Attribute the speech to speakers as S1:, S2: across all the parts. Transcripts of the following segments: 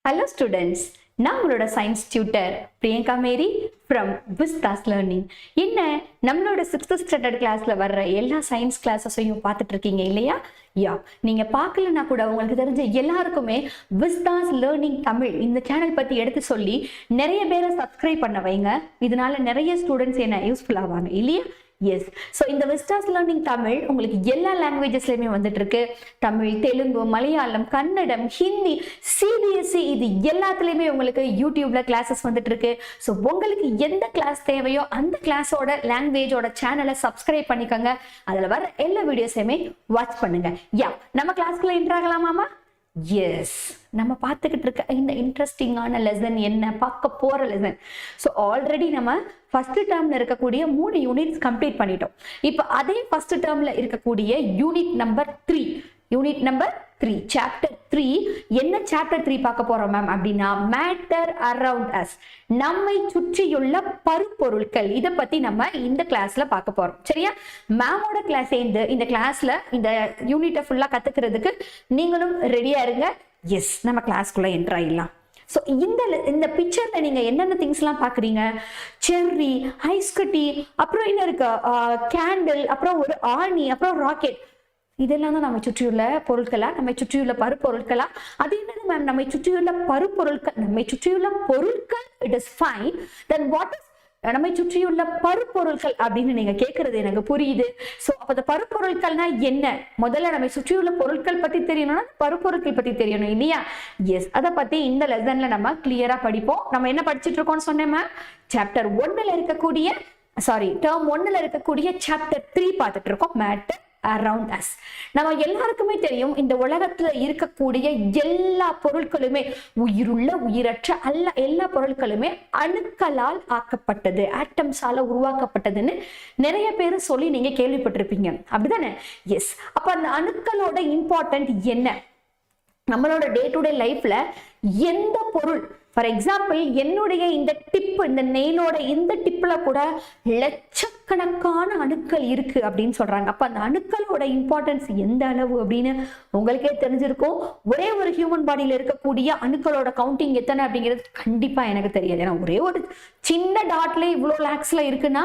S1: Hello students, நான் உங்களோட science tutor Priyanka Mary from Vistas learning. என்ன நம்மளோட 6th ஸ்டாண்டர்ட் கிளாஸ்ல வர்ற எல்லா சயின்ஸ் கிளாஸஸையும் பார்த்துட்டு இருக்கீங்க இல்லையா? நீங்க பார்க்கலன்னா கூட உங்களுக்கு தெரிஞ்ச எல்லாருக்குமே விஸ்தாஸ் லேர்னிங் தமிழ் இந்த சேனல் பத்தி எடுத்து சொல்லி நிறைய பேரை சப்ஸ்கிரைப் பண்ண வைங்க. இதனால நிறைய ஸ்டூடெண்ட்ஸ் என்ன யூஸ்ஃபுல் ஆவாங்க இல்லையா? எஸ். ஸோ இந்த விஸ்டாஸ் லேர்னிங் தமிழ் உங்களுக்கு எல்லா லாங்குவேஜஸ்லையுமே வந்துட்டு இருக்கு. தமிழ், தெலுங்கு, மலையாளம், கன்னடம், ஹிந்தி, சிபிஎஸ்சி இது எல்லாத்துலேயுமே உங்களுக்கு யூடியூப்ல கிளாஸஸ் வந்துட்டு இருக்கு. ஸோ உங்களுக்கு எந்த கிளாஸ் தேவையோ அந்த கிளாஸோட லாங்குவேஜோட சேனலை சப்ஸ்கிரைப் பண்ணிக்கோங்க. அதில் வர எல்லா வீடியோஸையுமே வாட்ச் பண்ணுங்க. நம்ம கிளாஸ்க்குள்ள என்ட்ராகலாமாமா? எஸ், நம்ம பார்த்துக்கிட்டு இருக்க இந்த இன்ட்ரெஸ்டிங்கான லெசன் என்ன பார்க்க போற லெசன். ஸோ ஆல்ரெடி நம்ம ஃபர்ஸ்ட் டேர்ம்ல இருக்கக்கூடிய 3 யூனிட்ஸ் கம்ப்ளீட் பண்ணிட்டோம். இப்போ அதே ஃபர்ஸ்ட் டேர்ம்ல இருக்கக்கூடிய யூனிட் நம்பர் 3 சாப்டர் 3 என்ன சாப்டர் 3 பார்க்க போறோம் மேம் அப்படின்னா மேட்டர் அரவுண்ட் அஸ், நம்மை சுற்றியுள்ள பருப்பொருட்கள். இதை பத்தி நம்ம இந்த கிளாஸ்ல பார்க்க போறோம். சரியா? மேமோட கிளாஸ் சேர்ந்து இந்த கிளாஸ்ல இந்த யூனிட்டை ஃபுல்லா கத்துக்கிறதுக்கு நீங்களும் ரெடியா இருங்க. எஸ், நம்ம கிளாஸ்க்குள்ள என்டர் ஆயிடலாம். ஸோ இந்த பிக்சர்ல நீங்க என்னென்ன திங்ஸ் எல்லாம் பாக்குறீங்க? செர்ரி, ஐஸ் கட்டி, அப்புறம் என்ன இருக்கு, கேண்டில், அப்புறம் ஒரு ஆணி, அப்புறம் ராக்கெட். இதெல்லாம் தான் நம்மை சுற்றியுள்ள பொருட்களா, நம்மை சுற்றியுள்ள பருப்பொருட்களா? அது என்னது மேம் நம்மை சுற்றியுள்ள பருப்பொருட்கள்? நம்மை சுற்றியுள்ள பொருட்கள் it is fine. Then what is நம்மை சுற்றியுள்ள பருப்பொருட்கள் அப்படின்னு நீங்க கேட்கறது எனக்கு புரியுது. ஸோ அப்போ அந்த பருப்பொருட்கள்னா என்ன? முதல்ல நம்மை சுற்றியுள்ள பொருட்கள் பத்தி தெரியணும்னா பருப்பொருட்கள் பத்தி தெரியணும் இல்லையா? எஸ், அதை பத்தி இந்த லெசன்ல நம்ம கிளியரா படிப்போம். நம்ம என்ன படிச்சுட்டு இருக்கோம்னு சொன்னேன் மேம், சாப்டர் 1ல இருக்கக்கூடிய டேர்ம் 1ல இருக்கக்கூடிய சாப்டர் 3 பார்த்துட்டு இருக்கோம், மேட்டர் அரவுண்ட் அஸ். நம்ம எல்லாருக்குமே தெரியும், இந்த உலகத்துல இருக்கக்கூடிய எல்லா பொருட்களுமே, உயிருள்ள உயிரற்ற எல்லா பொருட்களுமே அணுக்களால் ஆக்கப்பட்டது, ஆட்டம்ஸால உருவாக்கப்பட்டதுன்னு நிறைய பேர் சொல்லி நீங்க கேள்விப்பட்டிருப்பீங்க, அப்படிதானே? எஸ். அப்ப அந்த அணுக்களோட இம்பார்ட்டன்ட் என்ன? நம்மளோட டே டு டே லைஃப்ல எந்த பொருள், ஃபார் எக்ஸாம்பிள் என்னுடைய இந்த டிப், இந்த நெயிலோட இந்த டிப்ல கூட லட்சக்கணக்கான அணுக்கள் இருக்கு அப்படின்னு சொல்றாங்க. அப்ப அந்த அணுக்களோட இம்பார்ட்டன்ஸ் எந்த அளவு அப்படின்னு உங்களுக்கே தெரிஞ்சிருக்கும். ஒரே ஒரு ஹியூமன் பாடியில இருக்கக்கூடிய அணுக்களோட கவுண்டிங் எத்தனை அப்படிங்கிறது கண்டிப்பா எனக்கு தெரியாது. ஏன்னா ஒரே ஒரு சின்ன டாட்ல இவ்வளோ லேக்ஸ்ல இருக்குன்னா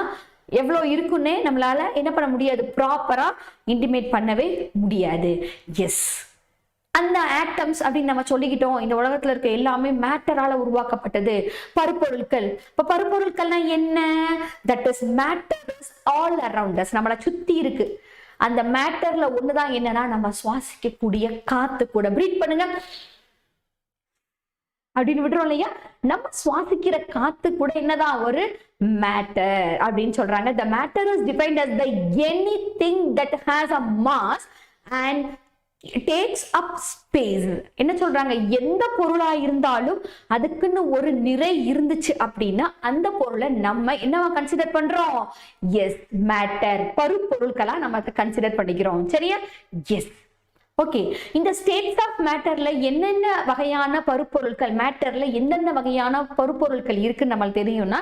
S1: எவ்வளோ இருக்குன்னே நம்மளால என்ன பண்ண முடியாது, ப்ராப்பரா இன்டிமேட் பண்ணவே முடியாது. எஸ், அந்த ஆட்டம்ஸ் அப்படின்னு நம்ம சொல்லிக்கிட்டோம். இந்த உலகத்துல இருக்க எல்லாமே மேட்டரால உருவாக்கப்பட்டது, பருப்பொருட்கள். இப்ப பருப்பொருட்கள்னா என்ன? That is matter is all around us, நம்மளை சுத்தி இருக்கு. அந்த மேட்டர்ல ஒண்ணுதான் என்னன்னா நம்ம சுவாசிக்கக்கூடிய காத்து கூட. பிரீத் பண்ணுங்க அப்படின்னு விடுறோம் இல்லையா? நம்ம சுவாசிக்கிற காத்து கூட என்னதான் ஒரு மேட்டர் அப்படின்னு சொல்றாங்க. The matter is defined as the anything that has a mass and takes up space. என்ன சொல்றாங்க? எந்த பொருளா இருந்தாலும் அதுக்குன்னு ஒரு நிறை இருந்துச்சு அப்படின்னா அந்த பொருளை நம்ம என்னவா கன்சிடர் பண்றோம்? எஸ், மேட்டர், பருப்பொருட்களா நம்ம கன்சிடர் பண்ணிக்கிறோம். சரியா? எஸ். ஓகே, இந்த ஸ்டேட்ஸ் ஆஃப் மேட்டர்ல என்னென்ன வகையான பருப்பொருட்கள், மேட்டர்ல எந்தெந்த வகையான பருப்பொருட்கள் இருக்குன்னு நம்மளுக்கு தெரியும்னா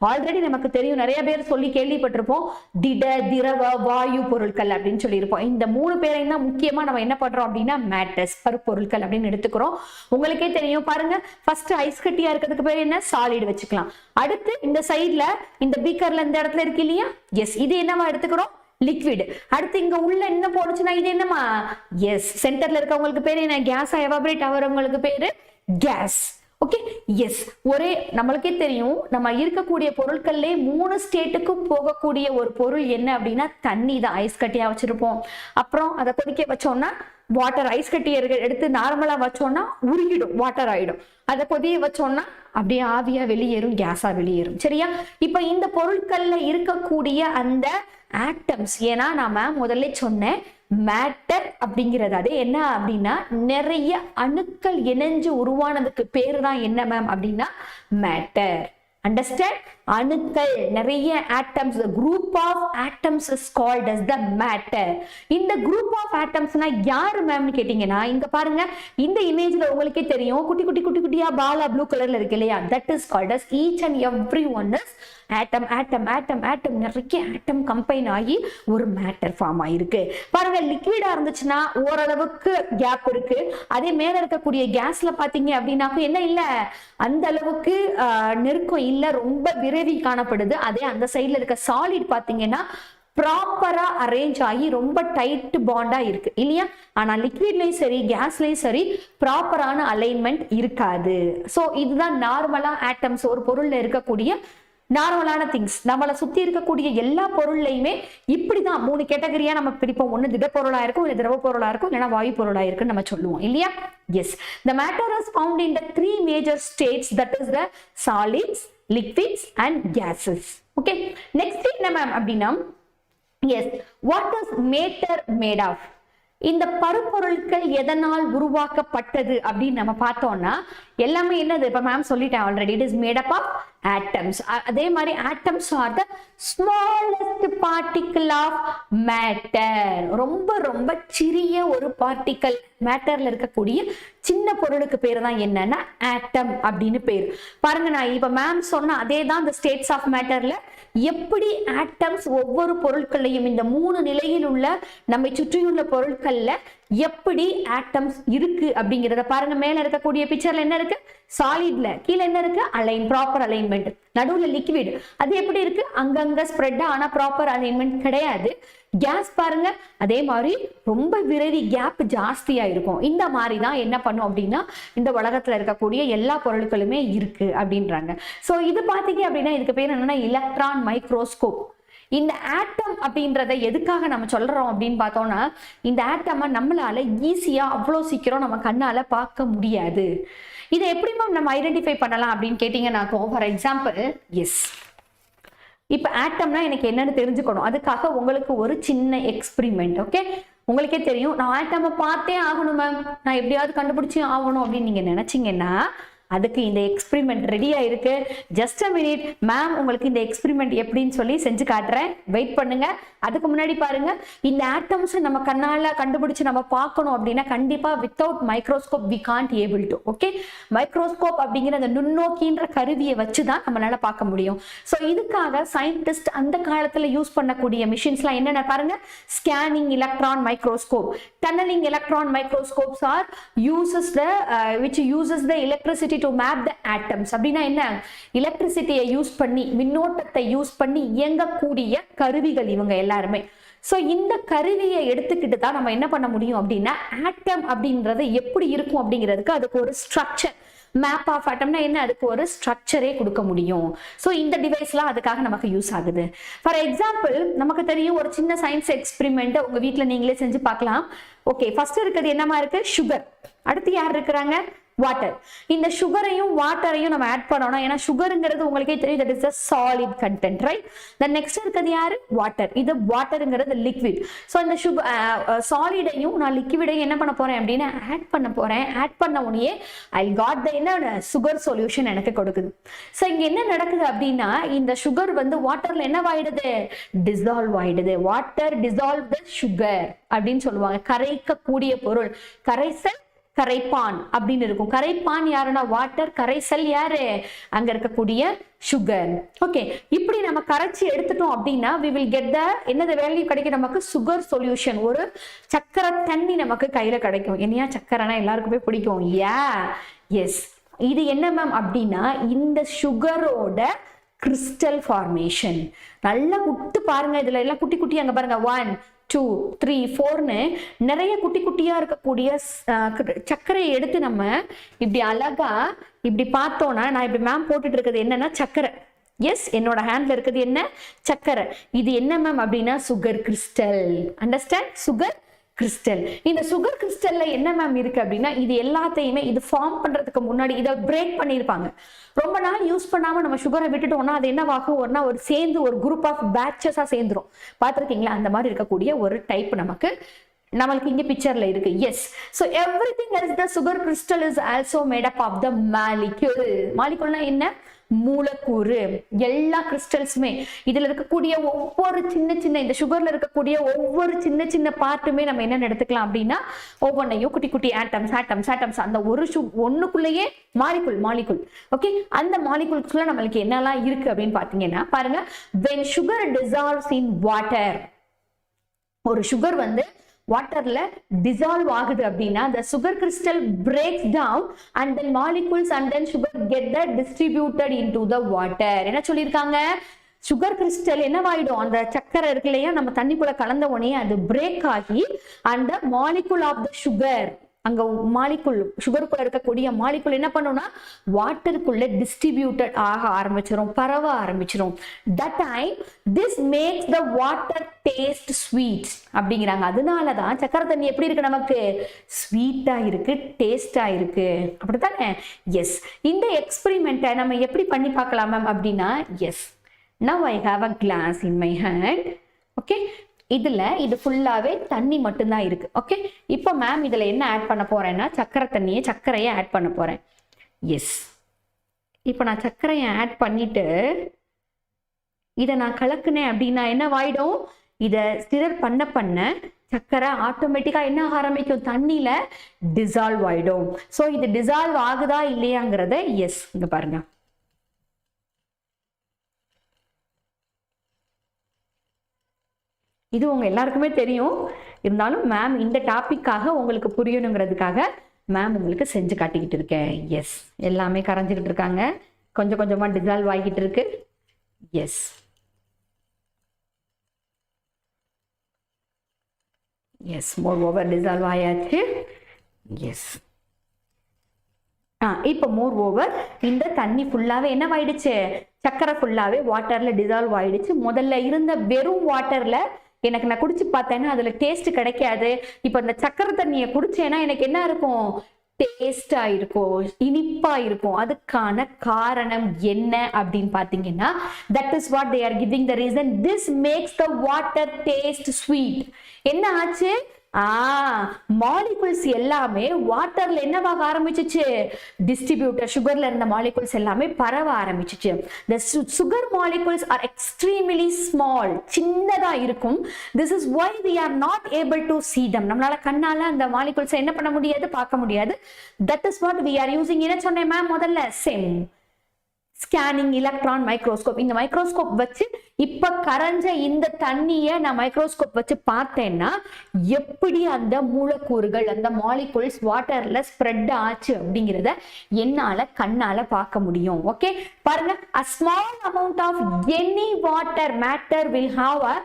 S1: ஆல்ரெடி நமக்கு தெரியும். நிறைய பேர் சொல்லி கேள்விப்பட்டிருப்போம், திட, திரவ, வாயு பொருட்கள் அப்படின்னு சொல்லியிருப்போம். இந்த 3 பேரையும் தான் முக்கியமா நம்ம என்ன பண்றோம் அப்படின்னா மேட்டர்ஸ், பருப்பொருட்கள் அப்படின்னு எடுத்துக்கிறோம். உங்களுக்கே தெரியும் பாருங்க, ஃபர்ஸ்ட் ஐஸ் கட்டியா இருக்கிறதுக்கு பேர் என்ன? சாலிட் வச்சுக்கலாம். அடுத்து இந்த சைட்ல இந்த பீக்கர்ல இந்த இடத்துல இருக்கு இல்லையா? எஸ், இது என்னவா எடுத்துக்கிறோம்? லிக்விட். அடுத்து இங்க உள்ள என்ன போடுச்சுன்னா இது என்னமா? எஸ், சென்டர்ல இருக்கவங்களுக்கு பேரு என்ன? கேஸா எவாபரேட் ஆகிறவங்களுக்கு பேரு கேஸ். ஓகே. எஸ், ஒரே நம்மளுக்கே தெரியும், நம்ம இருக்கக்கூடிய பொருட்கள்ல 3 ஸ்டேட்டுக்கும் போகக்கூடிய ஒரு பொருள் என்ன அப்படின்னா தண்ணி தான். ஐஸ் கட்டியா வச்சிருப்போம், அப்புறம் அதை கொதிக்க வச்சோம்னா வாட்டர், ஐஸ் கட்டி எடுத்து நார்மலா வச்சோம்னா உருகிடும், வாட்டர் ஆயிடும். அதை கொதிய வச்சோம்னா அப்படியே ஆவியா வெளியேறும், கேஸா வெளியேறும். சரியா? இப்ப இந்த பொருட்கள்ல இருக்கக்கூடிய அந்த ஆட்டம்ஸ், ஏன்னா நாம முதல்ல சொன்னேன் மேட்டர் அப்படிங்கிறது அது என்ன அப்படின்னா நிறைய அணுக்கள் இணைஞ்சு உருவானதுக்கு பேரு தான் என்ன மேம் அப்படின்னா மேட்டர். அண்டர்ஸ்டாண்ட்? அணுக்கள், நிறைய atoms, group of atoms is called as the matter. இந்த குரூப் ஆஃப் ஆட்டம்ஸ்னா யாரு மேம்னு கேட்டீங்கன்னா, இங்க பாருங்க, இந்த இமேஜ்ல உங்களுக்கே தெரியும், குட்டி குட்டி குட்டி குட்டியா பாலா ப்ளூ கலர்ல இருக்கு இல்லையா, that is called as each and every one is ஆட்டம் ஆட்டம் ஆட்டம் ஆட்டம், நிறைய ஆட்டம் கம்பைன் ஆகி ஒரு மேட்டர் ஃபார்ம் ஆயிருக்கு. பாருங்க, லிக்விடா இருந்துச்சுன்னா ஓரளவுக்கு கேப் இருக்கு. அதே மேல இருக்கக்கூடிய கேஸ்ல பாத்தீங்க அப்படின்னாக்கும் என்ன இல்ல, அந்த அளவுக்கு நெருக்கம் இல்ல, ரொம்ப விரைவி காணப்படுது. அதே அந்த சைட்ல இருக்க சாலிட் பாத்தீங்கன்னா ப்ராப்பரா அரேஞ்ச் ஆகி ரொம்ப டைட் பாண்டா இருக்கு இல்லையா. ஆனா லிக்விட்லயும் சரி கேஸ்லயும் சரி ப்ராப்பரான அலைன்மெண்ட் இருக்காது. ஸோ இதுதான் நார்மலா ஆட்டம்ஸ், ஒரு பொருள்ல இருக்கக்கூடிய நார்மலான திங்ஸ். நம்மளை சுத்தி இருக்கக்கூடிய எல்லா பொருள்லையுமே இப்படிதான் 3 கேட்டகரியா நம்ம பிரிப்போம். ஒண்ணு திடப்பொருளா இருக்கும், இல்ல திரவ பொருளா இருக்கும், இல்லைன்னா வாயு பொருளா இருக்குன்னு நம்ம சொல்லுவோம் இல்லையா. Yes, the matter is found in the 3 major states, that is the solids, liquids and gases. Okay, next என்ன மேம் அப்படின்னா, yes, what is matter made of? இந்த பருப்பொருட்கள் எதனால் உருவாக்கப்பட்டது அப்படின்னு நம்ம பார்த்தோம்னா எல்லாமே என்னது, இப்ப மேம் சொல்லிட்டேன் already, it is made up of atoms. அதே மாதிரி atoms are the smallest particle of matter. ரொம்ப ரொம்ப சிறிய ஒரு பார்ட்டிகல், மேட்டர்ல இருக்கக்கூடிய சின்ன பொருளுக்கு பேர் தான் என்னன்னா ஆட்டம் அப்படின்னு பேர். பாருங்க, நான் இப்ப மேம் சொன்ன அதே தான் இந்த ஸ்டேட்ஸ் ஆஃப் மேட்டர்ல எப்படி ஆட்டம்ஸ் ஒவ்வொரு பொருட்களையும் இந்த 3 நிலையில் உள்ள நம்மை சுற்றியுள்ள பொருட்கள்ல எப்படி ஆட்டம்ஸ் இருக்கு அப்படிங்கிறத பாருங்க. மேல இருக்கக்கூடிய பிக்சர்ல என்ன இருக்கு, சாலிட்ல கீழே என்ன இருக்கு, அலைன், ப்ராப்பர் அலைன்மெண்ட். நடுவுல லிக்விட், அது எப்படி இருக்கு, அங்கங்க ஸ்ப்ரெட், ஆனா ப்ராப்பர் அலைன்மெண்ட் கிடையாது. கேஸ் பாருங்க, அதே மாதிரி ரொம்ப விரைவி, கேப் ஜாஸ்தியா இருக்கும். இந்த மாதிரி தான் என்ன பண்ணும் அப்படின்னா இந்த உலகத்துல இருக்கக்கூடிய எல்லா பொருட்களுமே இருக்கு அப்படின்றாங்க. சோ இது பாத்தீங்க அப்படின்னா இதுக்கு பேர் என்னன்னா எலக்ட்ரான் மைக்ரோஸ்கோப். இந்த ஆட்டம் அப்படின்றத எதுக்காக நம்ம சொல்றோம் அப்படின்னு பார்த்தோம்னா, இந்த ஆட்டமை நம்மளால ஈஸியா அவ்வளோ சீக்கிரம் நம்ம கண்ணால பார்க்க முடியாது. இதை எப்படி நம்ம ஐடென்டிஃபை பண்ணலாம் அப்படின்னு கேட்டீங்கன்னாக்கும், ஃபார் எக்ஸாம்பிள், எஸ், இப்ப ஆட்டம்னா எனக்கு என்னன்னு தெரிஞ்சுக்கணும். அதுக்காக உங்களுக்கு ஒரு சின்ன எக்ஸ்பிரிமெண்ட். ஓகே, உங்களுக்கே தெரியும், நான் ஆட்டமை பார்த்தே ஆகணும் மேம், நான் எப்படியாவது கண்டுபிடிச்சி ஆகணும் அப்படின்னு நீங்க நினைச்சீங்கன்னா அதுக்கு இந்த எக்ஸ்பிரிமெண்ட் ரெடியா இருக்கு. ஜஸ்ட் அ மினிட், மேம் உங்களுக்கு இந்த எக்ஸ்பிரிமெண்ட் எப்படின்னு சொல்லி செஞ்சு காட்டுறேன், வெயிட் பண்ணுங்க. அதுக்கு முன்னாடி பாருங்க, இந்த ஆட்டம்ஸ் நம்ம கண்ணால கண்டுபிடிச்சு நம்ம பார்க்கணும் அப்படின்னா கண்டிப்பா without microscope we can't able to. Okay, microscope அப்படிங்கிற அந்த நுண்ணோக்கின்ற கருவியை வச்சுதான் நம்மளால பார்க்க முடியும். ஸோ இதுக்காக சயின்டிஸ்ட் அந்த காலத்துல யூஸ் பண்ணக்கூடிய மிஷின்ஸ்லாம் என்னென்ன பாருங்க, scanning electron microscope, tunneling electron microscopes are uses the which uses the electricity to map the atoms. அப்படின்னா என்ன, எலக்ட்ரிசிட்டியை யூஸ் பண்ணி, மின்னோட்டத்தை யூஸ் பண்ணி இயங்கக்கூடிய கருவிகள் இவங்க எல்லாருமே. சோ இந்த கருவியை எடுத்துக்கிட்டு தான் நம்ம என்ன பண்ண முடியும் அப்படின்னா ஆட்டம் அப்படின்றது எப்படி இருக்கும் அப்படிங்கிறதுக்கு அதுக்கு ஒரு ஸ்ட்ரக்சர், மேப் ஆஃப் ஆட்டம்னா என்ன, அதுக்கு ஒரு ஸ்ட்ரக்சரே கொடுக்க முடியும். ஸோ இந்த டிவைஸ்லாம் அதுக்காக நமக்கு யூஸ் ஆகுது. ஃபார் எக்ஸாம்பிள், நமக்கு தெரியும் ஒரு சின்ன சயின்ஸ் எக்ஸ்பெரிமெண்ட் உங்க வீட்டில் நீங்களே செஞ்சு பார்க்கலாம். ஓகே, ஃபர்ஸ்ட் இருக்கிறது என்னமா இருக்கு, சுகர். அடுத்து யார் இருக்கிறாங்க, வாட்டர். இந்த சுகரையும் வாட்டரையும் நம்ம ஆட் பண்ணோம்னா, ஏன்னா சுகருங்கிறது உங்களுக்கே தெரியும், that is a solid content, right? then next இருக்கிறது யாரு, வாட்டர். இது வாட்டருங்கிறது லிக்விட். ஸோ இந்த சாலிடையும் நான் லிக்விடையும் என்ன பண்ண போறேன் அப்படின்னா ஆட் பண்ண போறேன். ஆட் பண்ண உடனே ஐ காட் த என்ன சுகர் சொல்யூஷன் எனக்கு கொடுக்குது. ஸோ இங்க என்ன நடக்குது அப்படின்னா இந்த சுகர் வந்து வாட்டர்ல என்ன ஆயிடுது, டிசால்வ் ஆயிடுது. வாட்டர் டிசால்வ் த சுகர் அப்படின்னு சொல்லுவாங்க. கரைக்கக்கூடிய பொருள், கரைசல், கரைப்பான் அப்படின்னு இருக்கும். கரைப்பான் யாருன்னா வாட்டர், கரைசல் யாரு, அங்க இருக்கக்கூடிய சுகர். ஓகே, இப்படி நம்ம கரைச்சி எடுத்துட்டோம் அப்படின்னா we will get the என்னது வேல்யூ கிடைக்கும் நமக்கு, சுகர் சொல்யூஷன். ஒரு சக்கரை தண்ணி நமக்கு கையில கிடைக்கும். என்னையா சக்கரைனா எல்லாருக்குமே பிடிக்கும், யா எஸ். இது என்ன மேம் அப்படின்னா இந்த சுகரோட கிறிஸ்டல் ஃபார்மேஷன். நல்லா குட்டு பாருங்க, இதுல எல்லாம் குட்டி குட்டி அங்க பாருங்க 1 2 3 4ன்னு நிறைய குட்டி குட்டியா இருக்கக்கூடிய சர்க்கரையை எடுத்து நம்ம இப்படி அழகா இப்படி பார்த்தோம்னா, நான் இப்படி மேம் போட்டுட்டு இருக்கிறது என்னன்னா சர்க்கரை. எஸ், என்னோட ஹேண்ட்ல இருக்குது என்ன, சர்க்கரை. இது என்ன மேம் அப்படின்னா sugar crystal. Understand, sugar crystal. இந்த சுகர் கிறிஸ்டல்ல என்ன மேம் இருக்கு அப்படின்னா இது எல்லாத்தையுமே இது ஃபார்ம் பண்றதுக்கு முன்னாடி இதை பிரேக் பண்ணியிருப்பாங்க. ரொம்ப நாள் யூஸ் பண்ணாம நம்ம சுகரை விட்டுட்டோம்னா அது என்னவாகும், ஒரு சேர்ந்து ஒரு குரூப் ஆஃப் பேட்சஸா சேர்ந்துரும். பார்த்துருக்கீங்களா, அந்த மாதிரி இருக்கக்கூடிய ஒரு டைப் நமக்கு நம்மளுக்கு இங்க பிக்சர்ல இருக்கு. S. So everything else the sugar crystal is also made up of the molecule. மாலிகுல்னா என்ன? மூலக்கூறு. எல்லா கிறிஸ்டல்ஸுமே இதுல இருக்கக்கூடிய ஒவ்வொரு சின்ன சின்ன இந்த சுகர்ல இருக்கக்கூடிய ஒவ்வொரு சின்ன சின்ன பார்ட்டுமே நம்ம என்ன எடுத்துக்கலாம் அப்படின்னா ஒவ்வொன்றையும் குட்டி குட்டி ஆட்டம்ஸ் ஆட்டம்ஸ் ஆட்டம்ஸ் அந்த ஒரு ஒண்ணுக்குள்ளேயே மாலிகுல். ஓகே, அந்த மாலிகுல்ஸ்ல நம்மளுக்கு என்னெல்லாம் இருக்கு அப்படின்னு பாத்தீங்கன்னா பாருங்க, when sugar dissolves in water, ஒரு சுகர் வந்து வாட்டர்ல டிசால்வ் ஆகுது அப்படின்னா the sugar crystal breaks down and then molecules and then sugar get that distributed into the water. என்ன சொல்லியிருக்காங்க? சுகர் கிறிஸ்டல் என்னவாயிடும், அந்த சக்கரை இருக்கு இல்லையா, நம்ம தண்ணிக்குள்ள கலந்த உடனே அது பிரேக் ஆகி அந்த மாலிகுல் ஆஃப் த சுகர், அங்க மாலிகுல் சுகருக்குள்ள இருக்கக்கூடிய மாலிகுல் என்ன பண்ணும்னா வாட்டருக்குள்ள டிஸ்ட்ரிபியூட்டட் ஆக ஆரம்பிச்சிடும், பரவ ஆரம்பிச்சிடும். That time this makes the water taste sweet அப்படிங்கிறாங்க. அதனாலதான் சக்கரை தண்ணி எப்படி இருக்கு, நமக்கு ஸ்வீட்டா இருக்கு, டேஸ்டா இருக்கு, அப்படித்தானே? எஸ். இந்த எக்ஸ்பெரிமெண்ட்டை நம்ம எப்படி பண்ணி பார்க்கலாம் மேம் அப்படின்னா, yes, now I have a glass in my hand. Okay, இதுல இது ஃபுல்லாவே தண்ணி மட்டும்தான் இருக்கு. ஓகே, இப்போ மேம் இதுல என்ன ஆட் பண்ண போறேன்னா சர்க்கரையை ஆட் பண்ண போறேன். எஸ், இப்போ நான் சர்க்கரையை ஆட் பண்ணிட்டு இதை நான் கலக்குனேன் அப்படின்னா என்ன ஆயிடும், இதை ஸ்டிர் பண்ண சர்க்கரை ஆட்டோமேட்டிக்கா என்ன ஆரம்பிக்கும், தண்ணியில டிசால்வ் ஆயிடும். ஸோ இது டிசால்வ் ஆகுதா இல்லையாங்கிறத எஸ் இங்க பாருங்க. இது உங்க எல்லாருக்குமே தெரியும், இருந்தாலும் மேம் இந்த டாபிக்காக உங்களுக்கு புரியணுங்கிறதுக்காக மேம் உங்களுக்கு செஞ்சு காட்டிக்கிட்டு இருக்கேன். எஸ், எல்லாமே கரைஞ்சிக்கிட்டு இருக்காங்க, கொஞ்சம் கொஞ்சமா டிசால்வ் ஆகிட்டு இருக்கு. Yes, yes, more over dissolve ஆயாச்சு. எஸ், இப்போ மோர் ஓவர் இந்த தண்ணி ஃபுல்லாவே என்ன ஆயிடுச்சு, சக்கரை ஃபுல்லாவே வாட்டர்ல டிசால்வ் ஆயிடுச்சு. முதல்ல இருந்த வெறும் வாட்டர்ல எனக்கு நான் குடிச்சு பார்த்தேன்னா அதுல டேஸ்ட் கிடைக்காது. இப்போ இந்த சக்கரை தண்ணியை குடிச்சேன்னா எனக்கு என்ன இருக்கும், டேஸ்டா இருக்கும், இனிப்பா இருக்கும். அதுக்கான காரணம் என்ன அப்படின்னு பாத்தீங்கன்னா, that is what they are giving the reason. This makes the water taste sweet. என்ன ஆச்சு, மாலிகுல்ஸ் எல்லாமே வாட்டர்ல என்னவாக ஆரம்பிச்சிச்சு, டிஸ்ட்ரிபியூட்டர் சுகர்ல இருந்த மாலிகுல்ஸ் எல்லாமே பரவ ஆரம்பிச்சிச்சு. the sugar molecules are extremely small, சின்னதா இருக்கும். this is why we are not able to see them. நம்மளால கண்ணால அந்த மாலிகுல்ஸ் என்ன பண்ண முடியாது, பார்க்க முடியாது. that is what we are using. என்ன சொன்னேன் மேம் முதல்ல, சேம் ஸ்கேனிங் எலக்ட்ரான் மைக்ரோஸ்கோப். இந்த மைக்ரோஸ்கோப் வச்சு இப்ப கரைஞ்ச இந்த தண்ணியை நான் மைக்ரோஸ்கோப் வச்சு பார்த்தேன்னா எப்படி அந்த மூலக்கூறுகள், அந்த மாலிகுல்ஸ் வாட்டர்ல ஸ்ப்ரெட் ஆச்சு அப்படிங்கிறத என்னால கண்ணால பார்க்க முடியும். ஓகே, பாருங்க, a small amount of any water matter will have a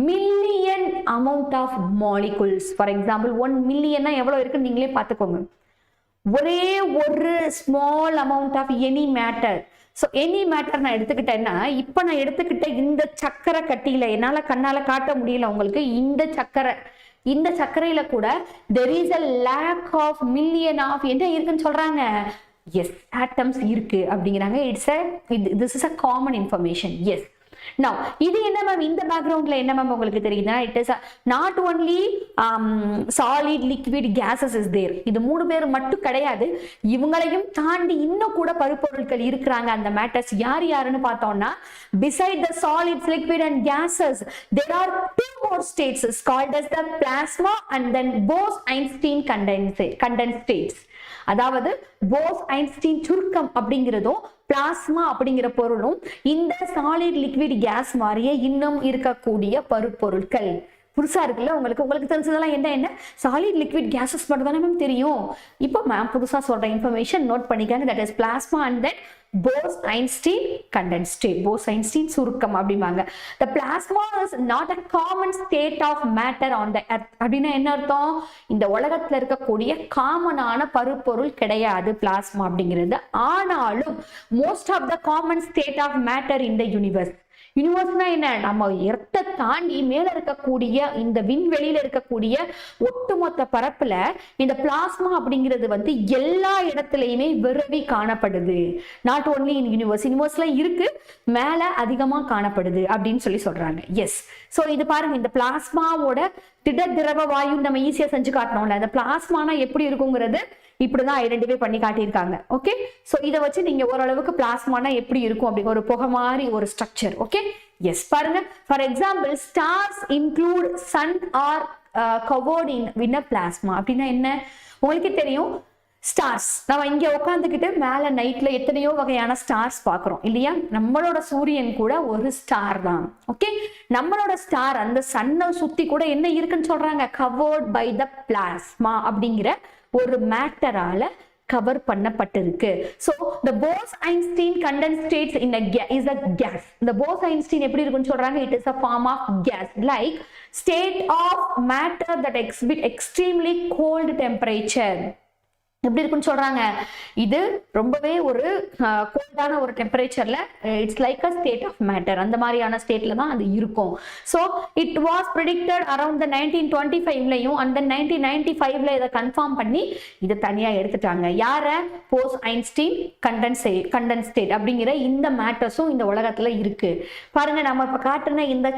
S1: million amount of molecules. For example, 1 million எவ்வளவு இருக்குன்னு நீங்களே பார்த்துக்கோங்க. ஒரே ஒரு small amount of any matter. So any matter நான் எடுத்துக்கிட்டேன்னா, இப்போ நான் எடுத்துக்கிட்ட இந்த சக்கரை கட்டியில என்னால கண்ணால காட்ட முடியல உங்களுக்கு, இந்த சர்க்கரையில கூட there is a lack of million of என்ன இருக்குன்னு சொல்றாங்க, எஸ், ஆட்டம்ஸ் இருக்கு அப்படிங்கிறாங்க. this is a common information. Yes. Now, இது என்ன மேம், இந்த பேக்ரவுண்ட்ல என்ன மேம் உங்களுக்கு தெரியுதுன்னா, it is not only solid liquid gases is there. இது 3 பேர் மட்டும் கிடையாது, இவங்களையும் தாண்டி இன்னும் கூட பருப்பொருட்கள் இருக்கிறாங்க. அந்த மேட்டர்ஸ் யாருன்னு பார்த்தோம்னா, beside the solids, liquid and gases, there are 2 more states called as the plasma and then Bose-Einstein condensed states. அதாவது போஸ்-ஐன்ஸ்டீன் சுருக்கம் அப்படிங்கிறதும் பிளாஸ்மா அப்படிங்கிற பொருளும் இந்த சாலிட் லிக்விட் கேஸ் மாதிரியே இன்னும் இருக்கக்கூடிய பருப்பொருட்கள். புதுசா இருக்குல்ல உங்களுக்கு தெரிஞ்சதெல்லாம் என்ன சாலிட் லிக்விட் கேசஸ் மட்டும் தானே மேம் தெரியும். இப்போ மேம் புதுசா சொல்ற இன்ஃபர்மேஷன் நோட் பண்ணிக்காங்க. That is plasma and then Bose-Einstein condensed state. Bose-Einstein சுருக்கம் அப்படிம்பாங்க. The plasma is not a common state of matter on the earth. அப்படின்னா என்ன அர்த்தம், இந்த உலகத்துல இருக்கக்கூடிய காமனான பருப்பொருள் கிடையாது பிளாஸ்மா அப்படிங்கிறது. ஆனாலும் most of the common state of matter in the universe, யூனிவர்ஸ்னா என்ன, நம்ம எர்த்தை தாண்டி மேல இருக்கக்கூடிய இந்த விண்வெளியில இருக்கக்கூடிய ஒட்டுமொத்த பரப்புல இந்த பிளாஸ்மா அப்படிங்கிறது வந்து எல்லா இடத்துலயுமே விரவி காணப்படுது. நாட் ஓன்லி இன் யூனிவர்ஸ்ல இருக்கு, மேல அதிகமா காணப்படுது அப்படின்னு சொல்றாங்க. எஸ். சோ இது பாருங்க, இந்த பிளாஸ்மாவோட திட திரவ வாயு நம்ம ஈஸியா செஞ்சு காட்டணும்ல, அந்த பிளாஸ்மானா எப்படி இருக்குங்கிறது இப்படிதான் ஐடென்டிஃபை பண்ணி காட்டியிருக்காங்க. ஓகே, சோ இதை வச்சு நீங்க ஓரளவுக்கு பிளாஸ்மானா எப்படி இருக்கும் அப்படி ஒரு புகை மாதிரி ஒரு ஸ்ட்ரக்சர். Okay, yes. பாருங்க, for example stars include sun are covered in plasma. அப்படின்னா என்ன உங்களுக்கு தெரியும், ஸ்டார்ஸ் நம்ம இங்க உட்காந்துக்கிட்டு மேல நைட்ல எத்தனையோ வகையான ஸ்டார்ஸ் பாக்குறோம் இல்லையா, நம்மளோட சூரியன் கூட ஒரு ஸ்டார் தான். ஓகே, நம்மளோட ஸ்டார் அந்த சன்னை சுத்தி கூட என்ன இருக்குன்னு சொல்றாங்க, கவர்ட் பை த பிளாஸ்மா அப்படிங்கிற ஒரு மேட்டரால கவர் பண்ணப்பட்டிருக்கு. So the Bose-Einstein condensate in a is a gas. The Bose-Einstein எப்படி இருக்குன்னு சொல்றாங்க, it is a form of gas like state of matter that exhibit extremely cold temperature. எப்படி இருக்குன்னு சொல்றாங்க, இது ரொம்பவே ஒரு கோல்டான ஒரு டெம்பரேச்சர்ல it's like a state of matter, அந்த மாதிரியான ஸ்டேட்ல தான் அது இருக்கும். So it was predicted around the 1925லையும் அந்த 1995ல இதை கன்ஃபார்ம் பண்ணி இதை தனியா எடுத்துட்டாங்க. யார, போஸ்-ஐன்ஸ்டீன் கண்டென்சேட் அப்படிங்கிற இந்த மேட்டர்ஸும் இந்த உலகத்துல இருக்கு. பாருங்க, நம்ம இப்ப காட்டுன இந்த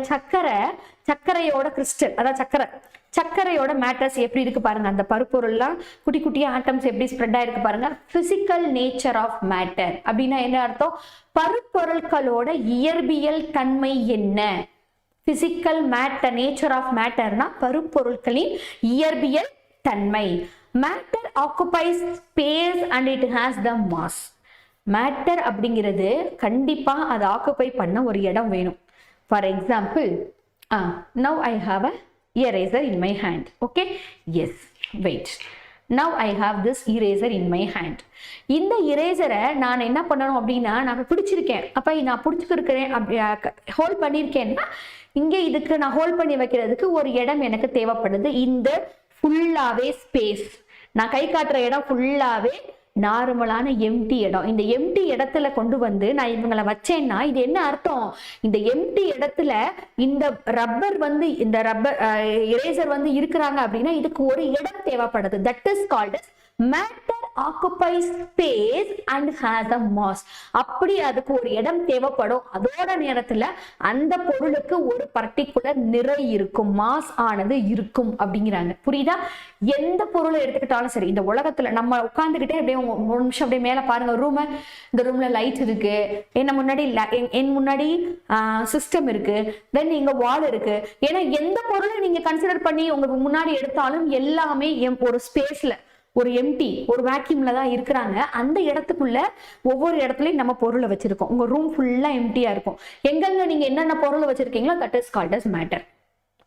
S1: சர்க்கரையோட கிறிஸ்டல், அதாவது சர்க்கரையோட மேட்டர்ஸ் எப்படி இருக்கு பாருங்க, அந்த பருப்பொருள்லாம் குட்டி குட்டியா ஆட்டம்ஸ் எப்படி ஸ்ப்ரெட் ஆயிருக்கு பாருங்க. பிசிக்கல் நேச்சர் ஆஃப் மேட்டர் அப்படின்னா என்ன அர்த்தம், பருப்பொருட்களோட இயற்பியல் தன்மை என்ன. பிசிக்கல் மேட்டர், நேச்சர் ஆஃப் மேட்டர்னா பருப்பொருட்களின் இயற்பியல் தன்மை. Matter occupies space and it has the mass. Matter அப்படிங்கிறது கண்டிப்பா அதை ஆக்குபை பண்ண ஒரு இடம் வேணும். For example, now I have a eraser in my hand. Okay, yes, wait, now I have this eraser in my hand. இந்த இரேசரை நான் என்ன பண்ணணும் அப்படின்னா, நான் பிடிச்சிருக்கேன், அப்ப நான் பிடிச்சிருக்கிறேன், அப்படி ஹோல்ட் பண்ணியிருக்கேன்னா இங்கே இதுக்கு நான் ஹோல்ட் பண்ணி வைக்கிறதுக்கு ஒரு இடம் எனக்கு தேவைப்படுது. இந்த ஃபுல்லாவே ஸ்பேஸ், நான் கை காட்டுற இடம் ஃபுல்லாவே நார்மலான எம்டி இடம். இந்த எம்டி இடத்துல கொண்டு வந்து நான் இவங்களை வச்சேன்னா இது என்ன அர்த்தம், இந்த எம்டி இடத்துல இந்த ரப்பர் வந்து இந்த ரப்பர் இரேசர் வந்து இருக்கிறாங்க அப்படின்னா இதுக்கு ஒரு இடம் தேவைப்படுது. That is called matter occupies space and has a mass. அப்படி அதுக்கு ஒரு இடம் தேவைப்படும், அதோட நேரத்துல அந்த பொருளுக்கு ஒரு பர்டிகுலர் நிறை இருக்கும், மாஸ் ஆனது இருக்கும் அப்படிங்கிறாங்க. புரியுதா? எந்த பொருளை எடுத்துக்கிட்டாலும் சரி, இந்த உலகத்துல நம்ம உட்கார்ந்துகிட்டே அப்படியே ஒரு நிமிஷம் அப்படியே மேல பாருங்க ரூம், இந்த ரூம்ல லைட் இருக்கு, என் முன்னாடி சிஸ்டம் இருக்கு, தென் இங்க வால் இருக்கு. ஏன்னா எந்த பொருளை நீங்க கன்சிடர் பண்ணி உங்களுக்கு முன்னாடி எடுத்தாலும் எல்லாமே ஒரு ஸ்பேஸ்ல, ஒரு எம்டி, ஒரு வேக்யூம்ல தான் இருக்கிறாங்க. அந்த இடத்துக்குள்ள ஒவ்வொரு இடத்துலயும் நம்ம பொருளை வச்சிருக்கோம். உங்க ரூம் ஃபுல்லா எம்டியா இருக்கும். எங்கெங்க நீங்க என்னென்ன பொருளை வச்சிருக்கீங்களோ that is called as matter.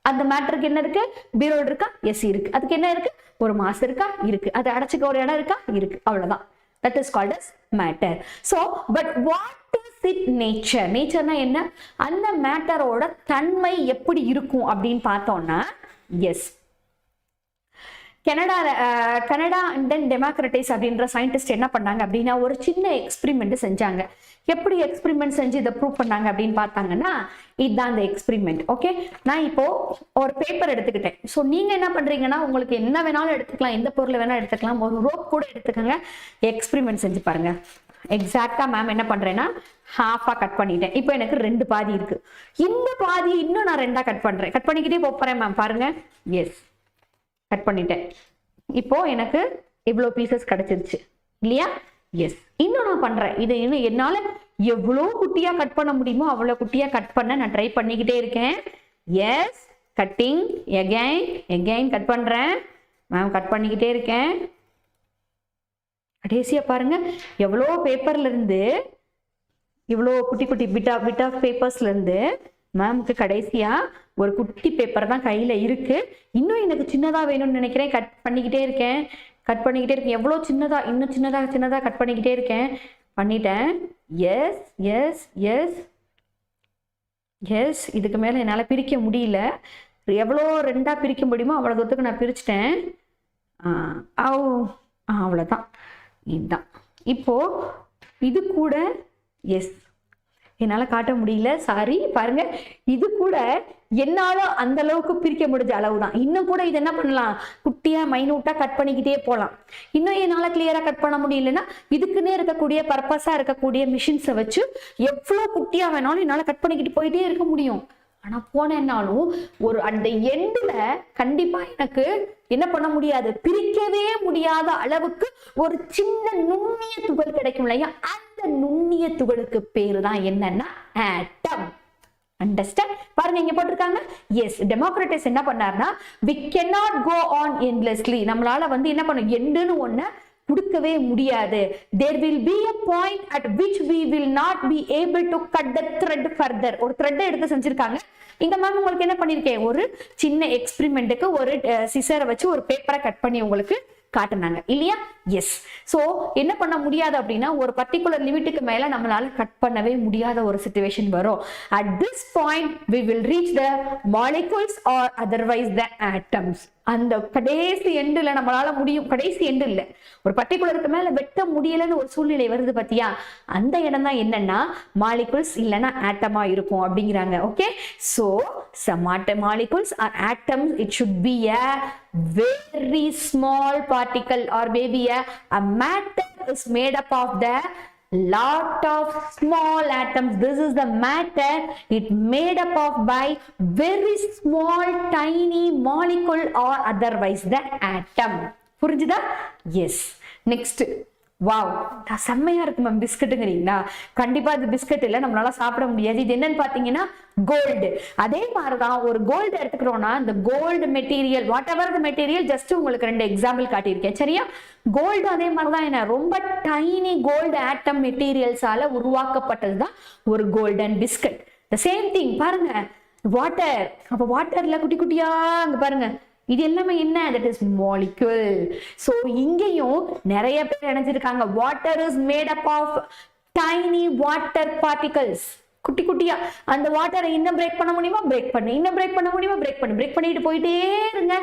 S1: அந்த மேட்டருக்கு என்ன இருக்கு, பீரோல் இருக்கா, எஸ் இருக்கு. அதுக்கு என்ன இருக்கு, ஒரு மாஸ் இருக்கா, இருக்கு. அது அடைச்சுக்க ஒரு இடம் இருக்கா, இருக்கு. அவ்வளவுதான். That is called as matter. So but what is it nature? நேச்சர்னா என்ன, அந்த மேட்டரோட தன்மை எப்படி இருக்கும் அப்படின்னு பார்த்தோம்னா, yes, Kanada and then Democritus அப்படின்ற சயின்டிஸ்ட் என்ன பண்ணாங்க அப்படின்னா ஒரு சின்ன எக்ஸ்பிரிமெண்ட் செஞ்சாங்க. எப்படி எக்ஸ்பிரிமெண்ட் செஞ்சு இதை ப்ரூவ் பண்ணாங்க அப்படின்னு பார்த்தாங்கன்னா இதுதான் அந்த எக்ஸ்பிரிமெண்ட். ஓகே, நான் இப்போ ஒரு பேப்பர் எடுத்துக்கிட்டேன். ஸோ நீங்க என்ன பண்றீங்கன்னா உங்களுக்கு என்ன வேணாலும் எடுத்துக்கலாம், எந்த பொருளை வேணாலும் எடுத்துக்கலாம், ஒரு ரோப் கூட எடுத்துக்கோங்க, எக்ஸ்பிரிமெண்ட் செஞ்சு பாருங்க. எக்ஸாக்டா மேம் என்ன பண்றேன்னா ஹாஃபா கட் பண்ணிட்டேன். இப்போ எனக்கு 2 பாதி இருக்கு. இந்த பாதியை இன்னும் நான் 2ஆ கட் பண்றேன். கட் பண்ணிக்கிட்டே போறேன் மேம், பாருங்க. எஸ், கட் பண்ணிட்டேன். இப்போ எனக்கு இவ்வளோ பீசஸ் கிடைச்சிருச்சு இல்லையா? எஸ், இன்னும் நான் பண்றேன். இது இன்னும் என்னால எவ்வளோ குட்டியா கட் பண்ண முடியுமோ அவ்வளோ குட்டியா கட் பண்ண நான் ட்ரை பண்ணிக்கிட்டே இருக்கேன். எஸ், கட்டிங், எகைன் கட் பண்றேன் மேம், கட் பண்ணிக்கிட்டே இருக்கேன். கடைசியா பாருங்க எவ்வளோ பேப்பர்ல இருந்து, இவ்வளோ குட்டி குட்டி பிட் ஆஃப் பேப்பர்ஸ்ல இருந்து மேம்க்கு கடைசியா ஒரு குட்டி பேப்பர் தான் கையில இருக்கு. இன்னும் எனக்கு சின்னதா வேணும்னு நினைக்கிறேன். கட் பண்ணிக்கிட்டே இருக்கேன். எவ்வளோ சின்னதா, இன்னும் சின்னதா கட் பண்ணிக்கிட்டே இருக்கேன். பண்ணிட்டேன். எஸ் எஸ் எஸ் எஸ், இதுக்கு மேல என்னால பிரிக்க முடியல. எவ்வளோ 2ஆ பிரிக்க முடியுமோ அவ்வளோ தூரத்துக்கு நான் பிரிச்சுட்டேன். அவ்வளோதான். இதுதான் இப்போ இது கூட. எஸ், என்னால காட்ட முடியல, சாரி. பாருங்க, இது கூட என்னால அந்த அளவுக்கு பிரிக்க முடிஞ்ச அளவுதான். இன்னும் கூட இது என்ன பண்ணலாம், குட்டியா மைனூட்டா கட் பண்ணிக்கிட்டே போகலாம். இன்னும் என்னால கிளியரா கட் பண்ண முடியலன்னா இதுக்குன்னே இருக்கக்கூடிய பர்பஸா இருக்கக்கூடிய மிஷின்ஸை வச்சு எவ்வளவு குட்டியா வேணாலும் என்னால கட் பண்ணிக்கிட்டு போயிட்டே இருக்க முடியும். ஆனா போனேன்னாலும் ஒரு அந்த எண்டுல கண்டிப்பா எனக்கு என்ன பண்ண முடியாது, பிரிக்கவே முடியாத அளவுக்கு ஒரு சின்ன நுண்ணிய துகள் கிடைக்கும் இல்லையா, அந்த நுண்ணிய துகளுக்கு பேரு தான் என்னன்னா ஆட்டம். அண்டர்ஸ்டாண்ட்? பாருங்க இங்க போட்டிருக்காங்க. எஸ், டெமோக்ரட்டிஸ் என்ன பண்ணாருன்னா, we cannot go on endlessly. நம்மளால வந்து என்ன பண்ணும், எண்டுன்னு ஒண்ணு கொடுக்கவே முடியாது. There will be a point at which we will not be able to cut the thread further. ஒரு த்ரெட் எடுத்து செஞ்சிருக்காங்க. இந்த மேம் உங்களுக்கு என்ன பண்ணிருக்கேன், ஒரு சின்ன எக்ஸ்பெரிமெண்ட்டுக்கு ஒரு சிசரை வச்சு ஒரு பேப்பரை கட் பண்ணி உங்களுக்கு காட்டினாங்க இல்லையா. எஸ், சோ என்ன பண்ண முடியாது அப்படின்னா, ஒரு பர்டிகுலர் லிமிட்டுக்கு மேல நம்மளால கட் பண்ணவே முடியாத ஒரு சிச்சுவேஷன் வரும். At this point we will reach the molecules or otherwise the atoms. அந்த கடைசி எண்டுல நம்மளால முடியும், கடைசி எண்டு இல்ல, ஒரு பர்டிகுலருக்கு மேல வெட்ட முடியலன்னு ஒரு சூழ்நிலை வருது பாத்தியா, அந்த இடம் தான் என்னன்னா மாலிகுல்ஸ் இல்லைன்னா ஆட்டமா இருக்கும் அப்படிங்கிறாங்க. Okay, so some molecules or atoms, it should be a very small particle or maybe a matter is made up of the lot of small atoms. This is the matter, it made up of by very small tiny molecule or otherwise the atom. புரிஞ்சுதா? S. Next, wow, செம்மையா இருக்கு ma'am பிஸ்கட்டுங்கிறீங்களா? கண்டிப்பா இது biscuit இல்ல, நம்மளால சாப்பிட முடியாது. இது என்னன்னு பாத்தீங்கன்னா கோல்டு. அதே மாதிரிதான் ஒரு கோல்டு எடுத்துக்கிறோம்னா, இந்த gold material, whatever the material, just உங்களுக்கு 2 எக்ஸாம்பிள் காட்டியிருக்கேன் சரியா. கோல்டு அதே மாதிரிதான் என்ன, ரொம்ப டைனி கோல்டு ஆட்டம் மெட்டீரியல்ஸால உருவாக்கப்பட்டதுதான் ஒரு golden biscuit. The same thing பாருங்க, வாட்டர். அப்ப வாட்டர்ல குட்டி குட்டியா அங்க பாருங்க, இது எல்லாமே என்ன, that is molecule. so இங்கேயும் நிறைய பேர் நினைச்சிருக்காங்க water is made up of tiny water particles. குட்டி குட்டியா அந்த வாட்டரை இன்னும் பிரேக் பண்ண முடியுமா, பிரேக் பண்ணு, இன்னும் பிரேக் பண்ண முடியுமா, பிரேக் பண்ணு, பிரேக் பண்ணிட்டு போயிட்டே இருங்க,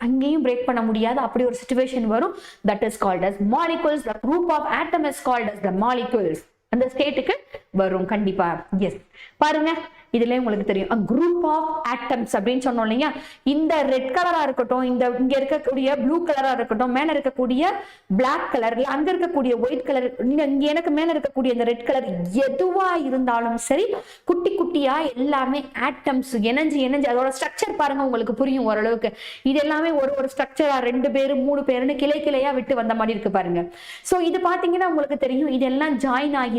S1: அங்கேயும் பிரேக் பண்ண முடியாது. அப்படி ஒரு சிச்சுவேஷன் வரும். that is called as molecules. the group of atom is called as the molecules. அந்த ஸ்டேட்டுக்கு வரும் கண்டிப்பா. எஸ், பாருங்க இதுல உங்களுக்கு தெரியும், a group of atoms அப்படின்னு சொன்னோம் இல்லையா. இந்த ரெட் கலரா இருக்கட்டும், இந்த இங்க இருக்கக்கூடிய ப்ளூ கலரா இருக்கட்டும், மேல இருக்கக்கூடிய பிளாக் கலர், அங்க இருக்கக்கூடிய ஒயிட் கலர், இங்க எனக்கு மேல இருக்கக்கூடிய இந்த ரெட் கலர், எதுவா இருந்தாலும் சரி குட்டி குட்டியா எல்லாமே ஆட்டம்ஸ் இணைஞ்சு அதோட ஸ்ட்ரக்சர் பாருங்க உங்களுக்கு புரியும் ஓரளவுக்கு. இது எல்லாமே ஒரு ஸ்ட்ரக்சரா 2 பேரு 3 பேருன்னு கிளை கிளையா விட்டு வந்த மாதிரி இருக்கு பாருங்க. சோ இது பாத்தீங்கன்னா உங்களுக்கு தெரியும், இதெல்லாம் ஜாயின் ஆகிதான்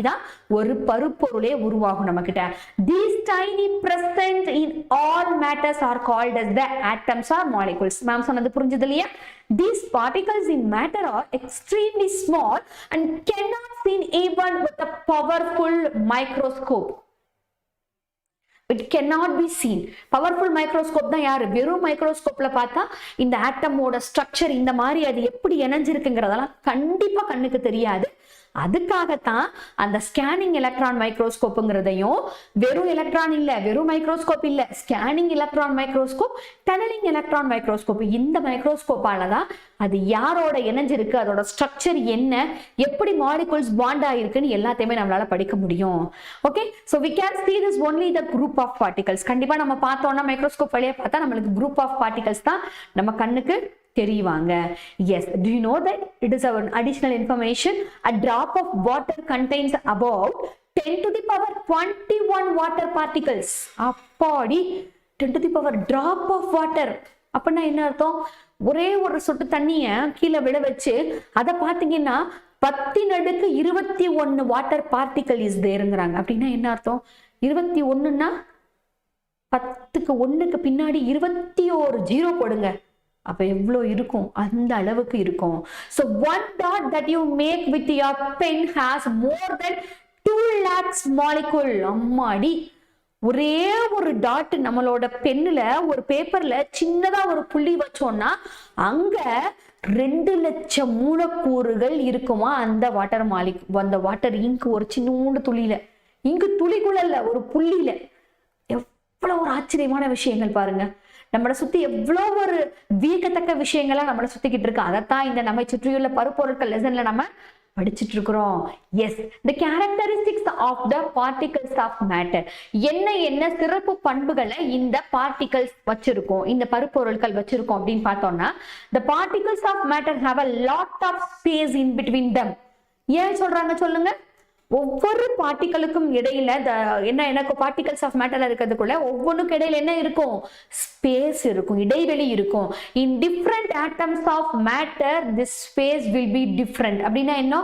S1: ஒரு பருப்பொருளே உருவாகும் நம்ம கிட்ட. These tiny present in all matters are called as the atoms or molecules. Ma'am சொன்னது புரிஞ்சது இல்லையா? These particles in matter are extremely small and cannot seen even with a powerful microscope. It cannot be seen. Powerful microscope தான் யாரு, வெறும் மைக்ரோஸ்கோப்ல பார்த்தா இந்த ஆட்டமோட structure இந்த மாதிரி அது எப்படி இணைஞ்சிருக்குங்கிறதெல்லாம் கண்டிப்பா கண்ணுக்கு தெரியாது. அதுக்காகத்தான் அந்த ஸ்கேனிங் எலக்ட்ரான் மைக்ரோஸ்கோப்புங்கிறதையும், வெறும் எலக்ட்ரான் இல்ல, வெறும் மைக்ரோஸ்கோப் இல்ல, scanning electron microscope, tunnelling electron microscope, இந்த மைக்ரோஸ்கோப்பால தான் அது யாரோட இணைஞ்சிருக்கு, அதோட ஸ்ட்ரக்சர் என்ன, எப்படி மாலிகுல்ஸ் பாண்ட் ஆயிருக்குன்னு எல்லாத்தையுமே நம்மளால படிக்க முடியும். Okay, so we can see this only the group of particles. கண்டிப்பா நம்ம பார்த்தோம்னா மைக்ரோஸ்கோப் வழியா பார்த்தா நம்மளுக்கு group of particles தான் நம்ம கண்ணுக்கு தெரிவாங்க. Yes, do you know that it is an additional information? A drop of water contains about 10 to the power 21 water particles. அப்பாடி, 10 to the power drop of water. அப்படின்னா என்ன அர்த்தம், ஒரே ஒரு சொட்டு தண்ணிய கீழே விழ வச்சு அதை பாத்தீங்கன்னா 10^21 வாட்டர் பார்ட்டிகல் இஸ் தேருங்கிறாங்க. அப்படின்னா என்ன அர்த்தம், 21ன்னா 10க்கு 1க்கு பின்னாடி 21 ஜீரோ போடுங்க, அப்ப எவ்வளவு இருக்கும், அந்த அளவுக்கு இருக்கும். So one dot that you make with your pen has more than 2 lakhs molecule. அம்மாடி, ஒரே ஒரு டாட் நம்மளோட பென்னுல ஒரு பேப்பர்ல சின்னதா ஒரு புள்ளி வச்சோம்னா அங்க 2 லட்சம் மூலக்கூறுகள் இருக்குமா அந்த வாட்டர் அந்த வாட்டர் இங்கு ஒரு சின்ன துளியில, இங்கு துளிக்குள்ள ஒரு புள்ளியில. எவ்வளவு ஒரு ஆச்சரியமான விஷயங்கள் பாருங்க. நம்மளை சுத்தி எவ்வளவு ஒரு வியக்கத்தக்க விஷயங்களா நம்மளை சுத்திக்கிட்டு இருக்கு. அதைத்தான் இந்த நம்மை சுற்றியுள்ள பருப்பொருட்கள் லெசன்ல நம்ம படிச்சிட்டு இருக்கிறோம். Yes, the characteristics of the particles of matter. என்ன சிறப்பு பண்புகளை இந்த பார்ட்டிகல்ஸ் வச்சிருக்கோம், இந்த பருப்பொருட்கள் வச்சிருக்கோம் அப்படின்னு பார்த்தோம்னா, the particles of matter have a lot of space in between them. ஏன் சொல்றாங்க சொல்லுங்க? ஒவ்வொரு பார்ட்டிகளுக்கும் இடையில எனக்கு பார்ட்டிகல்ஸ் ஆஃப் மேட்டர்ல இருக்கிறதுக்குள்ள ஒவ்வொன்றுக்கு இடையில என்ன இருக்கும்? ஸ்பேஸ் இருக்கும், இடைவெளி இருக்கும். In different atoms of matter this space will be different. அப்படின்னா என்ன?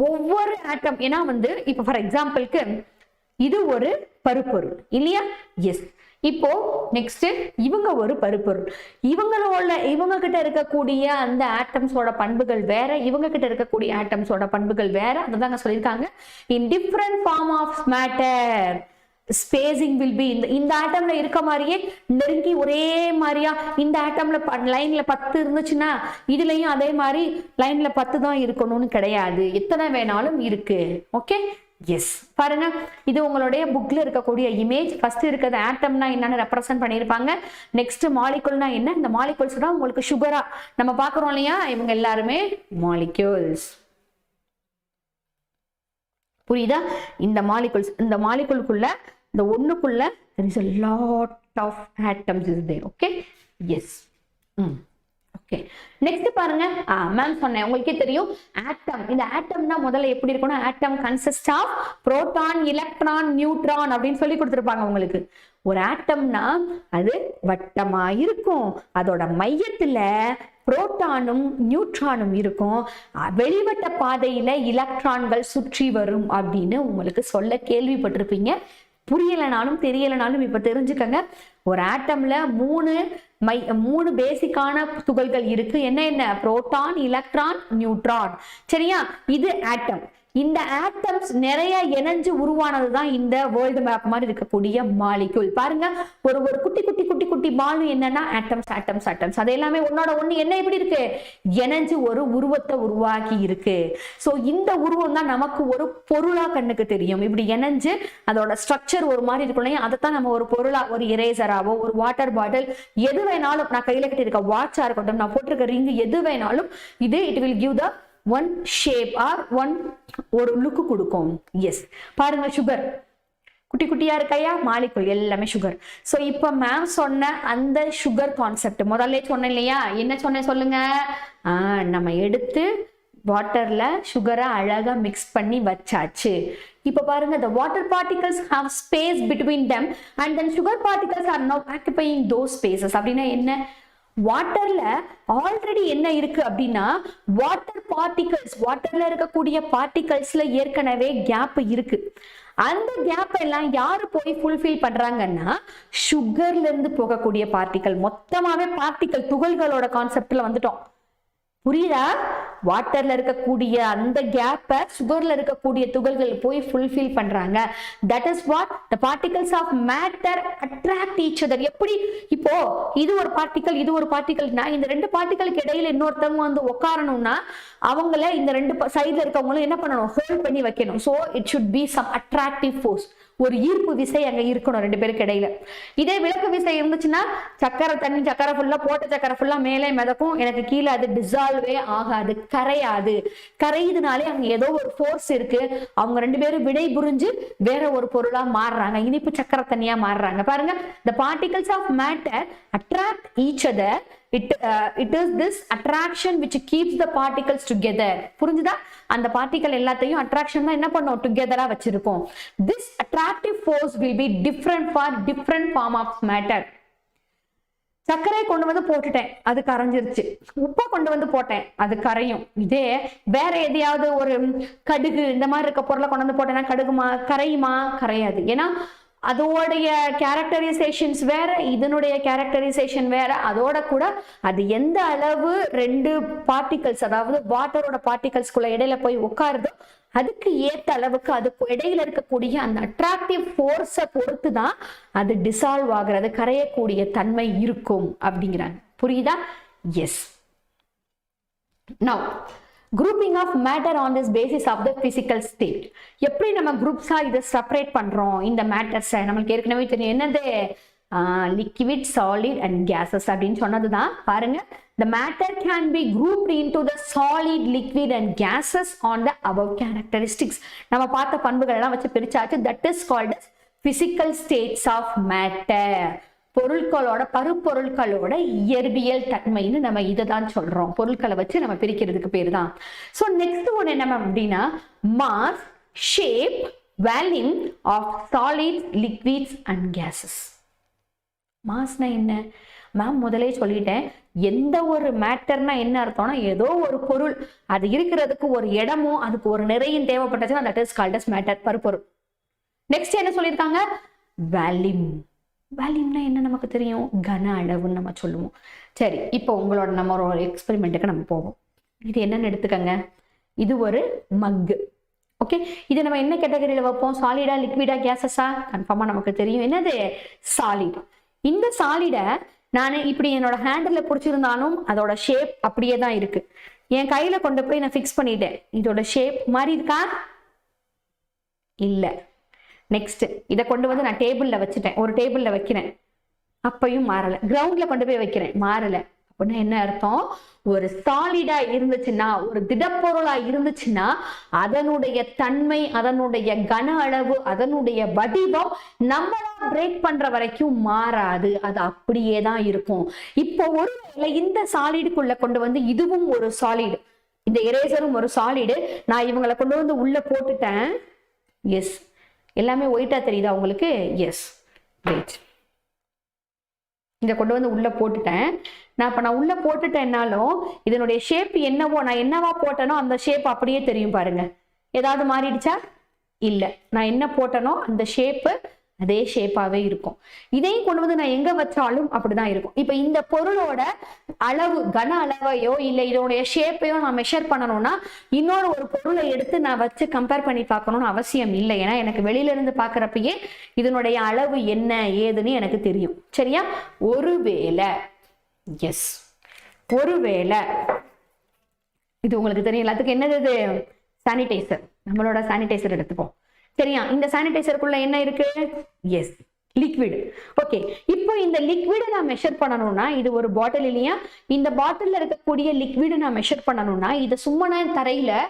S1: ஒவ்வொரு ஆட்டம், ஏன்னா இப்போ ஃபார் எக்ஸாம்பிளுக்கு இது ஒரு பருப்பொருள் இல்லையா? எஸ். இப்போ நெக்ஸ்ட் இவங்க ஒரு பருப்பொருள். இவங்க கிட்ட இருக்கக்கூடிய அந்த ஆட்டம்ஸோட பண்புகள் வேற, இவங்க கிட்ட இருக்கக்கூடிய ஆட்டம்ஸோட பண்புகள் வேற. அதுதாங்க சொல்லியிருக்காங்க. In different form of matter spacing will be. இந்த ஆட்டம்ல இருக்க மாதிரியே நெருங்கி ஒரே மாதிரியா இந்த ஆட்டம்ல லைன்ல 10 இருந்துச்சுன்னா இதுலயும் அதே மாதிரி லைன்ல 10 தான் இருக்கணும்னு கிடையாது, எத்தனை வேணாலும் இருக்கு. Okay, yes. பாருங்க, இது உங்களுடைய புக்ல இருக்கக்கூடிய இமேஜ். ஃபர்ஸ்ட் இருக்கிறது ஆட்டம்னா என்னன்னு ரெப்ரசென்ட் பண்ணியிருப்பாங்க. நெக்ஸ்ட் மாலிகுல்னா என்ன? இந்த மாலிகுல்ஸ் தான் உங்களுக்கு சுகரா நம்ம பாக்குறோம் இல்லையா? இவங்க எல்லாருமே மாலிகுல்ஸ். புரியுதா? இந்த மாலிகுலுக்குள்ள இந்த ஒண்ணுக்குள்ள there is a lot of atoms is there. Okay, yes. Okay, next பாருங்க. மேம் சொன்னேன், உங்களுக்கே தெரியும் ஆட்டம். இந்த ஆட்டம்னா முதல்ல எப்படி இருக்கும்னா, atom consist of proton, electron, neutron அப்படின்னு சொல்லி கொடுத்துருப்பாங்க உங்களுக்கு. ஒரு ஆட்டம்னா அது வட்டமா இருக்கும், அதோட மையத்துல புரோட்டானும் நியூட்ரானும் இருக்கும், வெளிவட்ட பாதையில எலக்ட்ரான்கள் சுற்றி வரும் அப்படின்னு உங்களுக்கு சொல்ல கேள்விப்பட்டிருப்பீங்க. புரியலனாலும் தெரியலனாலும் இப்ப தெரிஞ்சுக்கங்க. ஒரு ஆட்டம்ல மூணு பேசிக்கான துகள்கள் இருக்கு. என்ன? Proton, electron, neutron. சரியா? இது ஆட்டம். இந்த ஆட்டம்ஸ் நிறைய இணைஞ்சு உருவானதுதான் இந்த வேர்ல்டு மேப் மாதிரி இருக்கக்கூடிய மாலிகுல். பாருங்க, ஒரு குட்டி குட்டி குட்டி குட்டி பால் என்னன்னா ஆட்டம்ஸ். அது எல்லாமே ஒன்னோட ஒண்ணு என்ன எப்படி இருக்கு? இணைஞ்சு ஒரு உருவத்தை உருவாக்கி இருக்கு. சோ இந்த உருவம் தான் நமக்கு ஒரு பொருளா கண்ணுக்கு தெரியும். இப்படி இணைஞ்சு அதோட ஸ்ட்ரக்சர் ஒரு மாதிரி இருக்கும். அதைத்தான் நம்ம ஒரு பொருளா, ஒரு இரேசராவோ, ஒரு வாட்டர் பாட்டில், எது வேணாலும், நான் கையில கட்டி இருக்க வாட்சா இருக்கட்டும், நான் போட்டிருக்க ரிங், எது வேணாலும் இது it will give the one shape or ஒரு லுக்கு கொடுக்கும். எஸ். பாருங்க, சுகர் குட்டி குட்டியா இருக்கையா, மாலிகுல் எல்லாமே சுகர். சோ இப்ப மேம் சொன்ன அந்த சுகர் கான்செப்ட் முதல்ல சொன்னேன் இல்லையா? என்ன சொன்னேன் சொல்லுங்க? நம்ம எடுத்து வாட்டர்ல சுகரை அழகா மிக்ஸ் பண்ணி வச்சாச்சு. இப்ப பாருங்க, the water particles have space between them and then sugar particles are now occupying those spaces. அப்படின்னா என்ன? வாட்டர்ல ஆல்ரெடி என்ன இருக்கு அப்படின்னா, வாட்டர்ல இருக்கக்கூடிய பார்ட்டிகல்ஸ்ல ஏற்கனவே கேப் இருக்கு. அந்த கேப் எல்லாம் யாரு போய் ஃபுல்ஃபில் பண்றாங்கன்னா, சுகர்ல இருந்து போகக்கூடிய பார்ட்டிகல். மொத்தமாவே பார்ட்டிகல் துகள்களோட கான்செப்ட்ல வந்துட்டோம். புரியுதா? வாட்டர்ல இருக்கக்கூடிய அந்த கேப்பை சுகர்ல இருக்கக்கூடிய துகள்கள் போய் ஃபுல்ஃபில் பண்றாங்க. That is what the particles of matter attract each other. எப்படி? இப்போ இது ஒரு பார்ட்டிகல், இது ஒரு பார்ட்டிகல்னா, இந்த ரெண்டு பார்ட்டிகளுக்கு இடையில இன்னொருத்தவங்க உட்காரணும்னா அவங்கள இந்த ரெண்டு சைட்ல இருக்கவங்களும் என்ன பண்ணணும்? ஹோல்ட் பண்ணி வைக்கணும். So it should be some attractive force, ஒரு ஈர்ப்பு விசை அங்க இருக்கணும் ரெண்டு பேருக்கு இடையில. இதே விளக்கு விசை இருந்துச்சுன்னா சக்கரை ஃபுல்லா போட்ட சக்கரை ஃபுல்லா மேலே மிதக்கும், எனக்கு கீழே அது டிசால்வே ஆகாது, கரையாது. கரையுதுனாலே அங்க ஏதோ ஒரு ஃபோர்ஸ் இருக்கு, அவங்க ரெண்டு பேரும் விடை புரிஞ்சு வேற ஒரு பொருளா மாறுறாங்க, இனிப்பு சக்கரை தண்ணியா மாறுறாங்க. பாருங்க, the particles of matter attract each other. It is this attraction which keeps the particles together. புரிஞ்சுதா? அந்த பார்ட்டிகல் எல்லாத்தையும் அட்ராக்ஷன் தான் என்ன பண்ணோம்? டுகெதரா வச்சிருக்கோம். This attractive force will be different for different form of matter. சர்க்கரை கொண்டு வந்து போட்டுட்டேன், அது கரைஞ்சிருச்சு. உப்பை கொண்டு வந்து போட்டேன், அது கரையும். இதே வேற எதையாவது ஒரு கடுகு இந்த மாதிரி இருக்க பொருளை கொண்டு வந்து போட்டேன்னா கடுகுமா கரையுமா? கரையாது. ஏன்னா அதோடைய கேரக்டரைசேஷன்ஸ் வேற, இதனுடைய கேரக்டரைசேஷன் வேற. அதோட கூட அது எந்த அளவு ரெண்டு பார்ட்டிகல்ஸ், அதாவது வாட்டரோட பார்ட்டிகல்ஸ்குள்ள இடையில போய் உட்காருதோ அதுக்கு ஏத்த அளவுக்கு அதுக்கு இடையில இருக்கக்கூடிய அந்த அட்ராக்டிவ் ஃபோர்ஸை பொறுத்து தான் அது டிசால்வ் ஆகுறது, கரையக்கூடிய தன்மை இருக்கும் அப்படிங்கிறாங்க. புரியுதா? Yes. Now grouping of matter on this basis of the physical state. எப்படி நம்ம குரூப்ஸா இதை செப்பரேட் பண்றோம் இந்த மேட்டர்ஸை? நம்மளுக்கு ஏற்கனவே தெரியும். என்னது? லிக்விட், சாலிட் அண்ட் கேசஸ் அப்படின்னு சொன்னதுதான். பாருங்க, the matter can be grouped into the solid, liquid and gases on the above characteristics. நம்ம பார்த்த பண்புகள் எல்லாம் வச்சு பிரிச்சாச்சு. that is called as physical states of matter. பொருட்களோட, பருப்பொருட்களோட இயற்பியல் தன்மைன்னு நம்ம இதை தான் சொல்றோம். பொருட்களை வச்சு நம்ம பிரிக்கிறதுக்கு பேர் தான். ஸோ நெக்ஸ்ட் ஒன்று என்ன அப்படின்னா, mass, shape, volume of solids, liquids and gases. மாஸ்னா என்ன மேம்? முதலே சொல்லிட்டேன். எந்த ஒரு மேட்டர்னா என்ன அர்த்தம்னா, ஏதோ ஒரு பொருள் அது இருக்கிறதுக்கு ஒரு இடமும் அதுக்கு ஒரு நிறையும் தேவைப்பட்டுச்சுன்னா that is called as matter, பருப்பொருள். நெக்ஸ்ட் என்ன சொல்லியிருக்காங்க? வால்யூம். வால்யூம்னா என்ன நமக்கு தெரியும்? கன அளவுன்னு நம்ம சொல்லுவோம். சரி, இப்போ உங்களோட நம்ம ஒரு எக்ஸ்பெரிமெண்ட்டுக்கு நம்ம போவோம். இது என்னன்னு எடுத்துக்கங்க. இது ஒரு மக்கு. ஓகே, இது நம்ம என்ன கேட்டகரியில் வைப்போம்? சாலிடா, லிக்விடா, கேசஸா? கன்ஃபார்மா நமக்கு தெரியும். என்னது? சாலிட். இந்த சாலிடை நான் இப்படி என்னோட ஹேண்டில் பிடிச்சிருந்தாலும் அதோட ஷேப் அப்படியே தான் இருக்கு. என் கையில கொண்டு போய் நான் ஃபிக்ஸ் பண்ணிட்டேன். இதோட ஷேப் மாறி இருக்கா? இல்லை. நெக்ஸ்ட், இதை கொண்டு வந்து நான் டேபிள்ல வச்சுட்டேன், ஒரு டேபிள்ல வைக்கிறேன், அப்பையும் மாறல. கிரவுண்ட்ல கொண்டு போய் வைக்கிறேன், மாறல. அப்படின்னா என்ன அர்த்தம்? ஒரு சாலிடா இருந்துச்சுன்னா, ஒரு திடப்பொருளா இருந்துச்சுன்னா அதனுடைய தன்மை, அதனுடைய கன அளவு, அதனுடைய வடிவம் நம்மளா பிரேக் பண்ற வரைக்கும் மாறாது. அது அப்படியே தான் இருக்கும். இப்போ ஒருவேளை இந்த சாலிடுக்குள்ள கொண்டு வந்து இதுவும் ஒரு சாலிடு, இந்த எரேசரும் ஒரு சாலிடு, நான் இவங்களை கொண்டு வந்து உள்ள போட்டுட்டேன். எஸ், எல்லாமே ஒயிட்டா தெரியுதா உங்களுக்கு? எஸ். வெயிட், இதை கொண்டு வந்து உள்ள போட்டுட்டேன். நான் உள்ள போட்டுட்டேன்னாலும் இதனுடைய ஷேப் என்னவோ, நான் என்னவா போட்டனோ அந்த ஷேப் அப்படியே தெரியும். பாருங்க, ஏதாவது மாறிடுச்சா? இல்லை. நான் என்ன போட்டனோ அந்த ஷேப்பு அதே ஷேப்பாவே இருக்கும். இதையும் கொண்டு வந்து நான் எங்க வச்சாலும் அப்படிதான் இருக்கும். இப்ப இந்த பொருளோட அளவு, கன அளவையோ இல்லை இதோடைய ஷேப்பையோ நான் மெஷர் பண்ணணும்னா இன்னொரு ஒரு பொருளை எடுத்து நான் வச்சு கம்பேர் பண்ணி பார்க்கணும்னு அவசியம் இல்லை. ஏன்னா எனக்கு வெளியில இருந்து பாக்குறப்பயே இதனுடைய அளவு என்ன ஏதுன்னு எனக்கு தெரியும். சரியா? ஒருவேளை, எஸ், ஒருவேளை இது உங்களுக்கு தெரியும் எல்லாத்துக்கும். என்னது இது? சானிடைசர். நம்மளோட சானிடைசர் எடுத்துப்போம். சரியா? இந்த சானிடைசருக்குள்ள என்ன இருக்கு? S, liquid. ஓகே, இப்போ இந்த லிக்விடை நான் மெஷர் பண்ணணும்னா, இது ஒரு பாட்டில் இல்லையா? இந்த பாட்டில்ல இருக்கக்கூடிய லிக்விடை நான் மெஷர் பண்ணணும்னா இது சும்மா நான் தரையில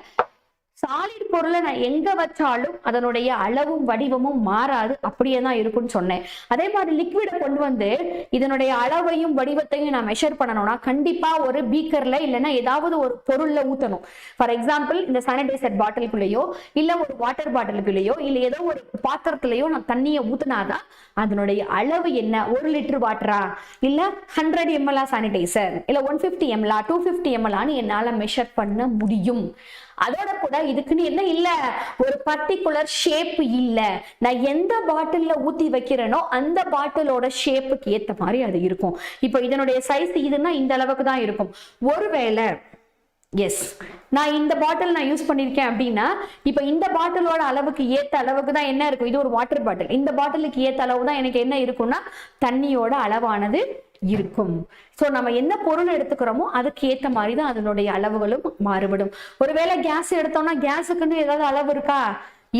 S1: சாலிட் பொருளை நான் எங்க வச்சாலும் அதனுடைய அளவும் வடிவமும் மாறாது, அப்படியே தான் இருக்கும்னு சொன்னேன். அதே மாதிரி லிக்விடை கொண்டு வந்து இதனுடைய அளவையும் வடிவத்தையும் நான் மெஷர் பண்ணணும்னா கண்டிப்பா ஒரு பீக்கர்ல இல்லைன்னா ஏதாவது ஒரு பொருள்ல ஊத்தணும். ஃபார் எக்ஸாம்பிள், இந்த சானிடைசர் பாட்டிலுக்குள்ளேயோ இல்ல ஒரு வாட்டர் பாட்டிலுக்குள்ளேயோ இல்ல ஏதோ ஒரு பாத்திரத்திலேயோ நான் தண்ணியை ஊத்தினாதான் அதனுடைய அளவு என்ன, 1 லிட்டர் வாட்டரா இல்ல 100 ml சானிடைசர் இல்ல 150 ml 250 ml என்னால மெஷர் பண்ண முடியும். அதோட கூட இதுக்குன்னு என்ன இல்ல, ஒரு பர்டிகுலர் ஷேப் இல்ல. நான் எந்த பாட்டில்ல ஊத்தி வைக்கிறேனோ அந்த பாட்டிலோட ஷேப்புக்கு ஏத்த மாதிரி அது இருக்கும். இப்போ இதனுடைய சைஸ் இதுன்னா இந்த அளவுக்கு தான் இருக்கும். ஒருவேளை, எஸ், நான் இந்த பாட்டில் நான் யூஸ் பண்ணிருக்கேன் அப்படின்னா இப்ப இந்த பாட்டிலோட அளவுக்கு ஏத்த அளவுக்கு தான் என்ன இருக்கும்? இது ஒரு வாட்டர் பாட்டில். இந்த பாட்டிலுக்கு ஏத்த அளவு தான் எனக்கு என்ன இருக்கும்னா தண்ணியோட அளவானது இருக்கும். சோ நம்ம என்ன பொருள் எடுத்துக்கிறோமோ அதுக்கு ஏத்த மாதிரி தான் அதனுடைய அளவுகளும் மாறுபடும். ஒருவேளை கேஸ் எடுத்தோம்னா கேஸுக்குன்னு ஏதாவது அளவு இருக்கா?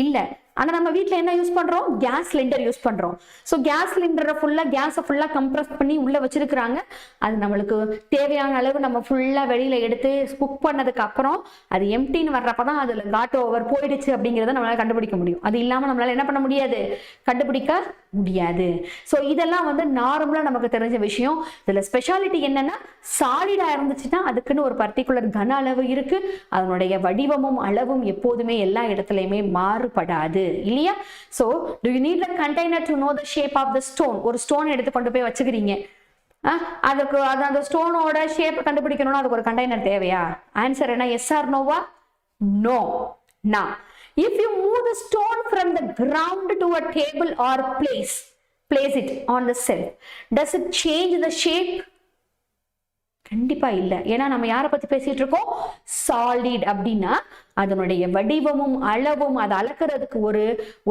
S1: இல்ல. ஆனா நம்ம வீட்டுல என்ன யூஸ் பண்றோம்? கேஸ் சிலிண்டர் யூஸ் பண்றோம். சோ கேஸ் சிலிண்டரை ஃபுல்லா, கேஸை ஃபுல்லா கம்ப்ரஸ் பண்ணி உள்ள வச்சிருக்கிறாங்க. அது நம்மளுக்கு தேவையான அளவு நம்ம ஃபுல்லா வெளியில எடுத்து குக் பண்ணதுக்கு அப்புறம் அது எம்டின்னு வர்றப்பதான் அதுல காட் ஓவர் போயிடுச்சு அப்படிங்கிறத நம்மளால கண்டுபிடிக்க முடியும். அது இல்லாம நம்மளால என்ன பண்ண முடியாது? கண்டுபிடிக்க முடியாது. சோ இதெல்லாம் வந்து நார்மலா நமக்கு தெரிஞ்ச விஷயம். இதுல ஸ்பெஷாலிட்டி என்னன்னா, சாலிடா இருந்துச்சுன்னா அதுக்குன்னு ஒரு பர்டிகுலர் கன அளவு இருக்கு. அதனுடைய வடிவமும் அளவும் எப்போதுமே எல்லா இடத்துலயுமே மாறுபடாது இல்லையா? So do you need the container to know the shape of the stone? ஒரு ஸ்டோன் எடுத்து கொண்டு போய் வச்சுக்கிறீங்க, அதுக்கு அந்த ஸ்டோனோட ஷேப் கண்டுபிடிக்கணும்னா அதுக்கு ஒரு கண்டெய்னர் தேவையா? ஆன்சர் என்ன? எஸ் ஆர் நோவா? No. Now if you move the stone from the ground to a table or place it on the shelf, does it change the shape? கண்டிப்பா இல்ல. ஏன்னா நம்ம யாரை பத்தி பேசிட்டு இருக்கோம்? சாலிட் அப்படின்னா அதனுடைய வடிவமும் அளவும், அதை அளக்கிறதுக்கு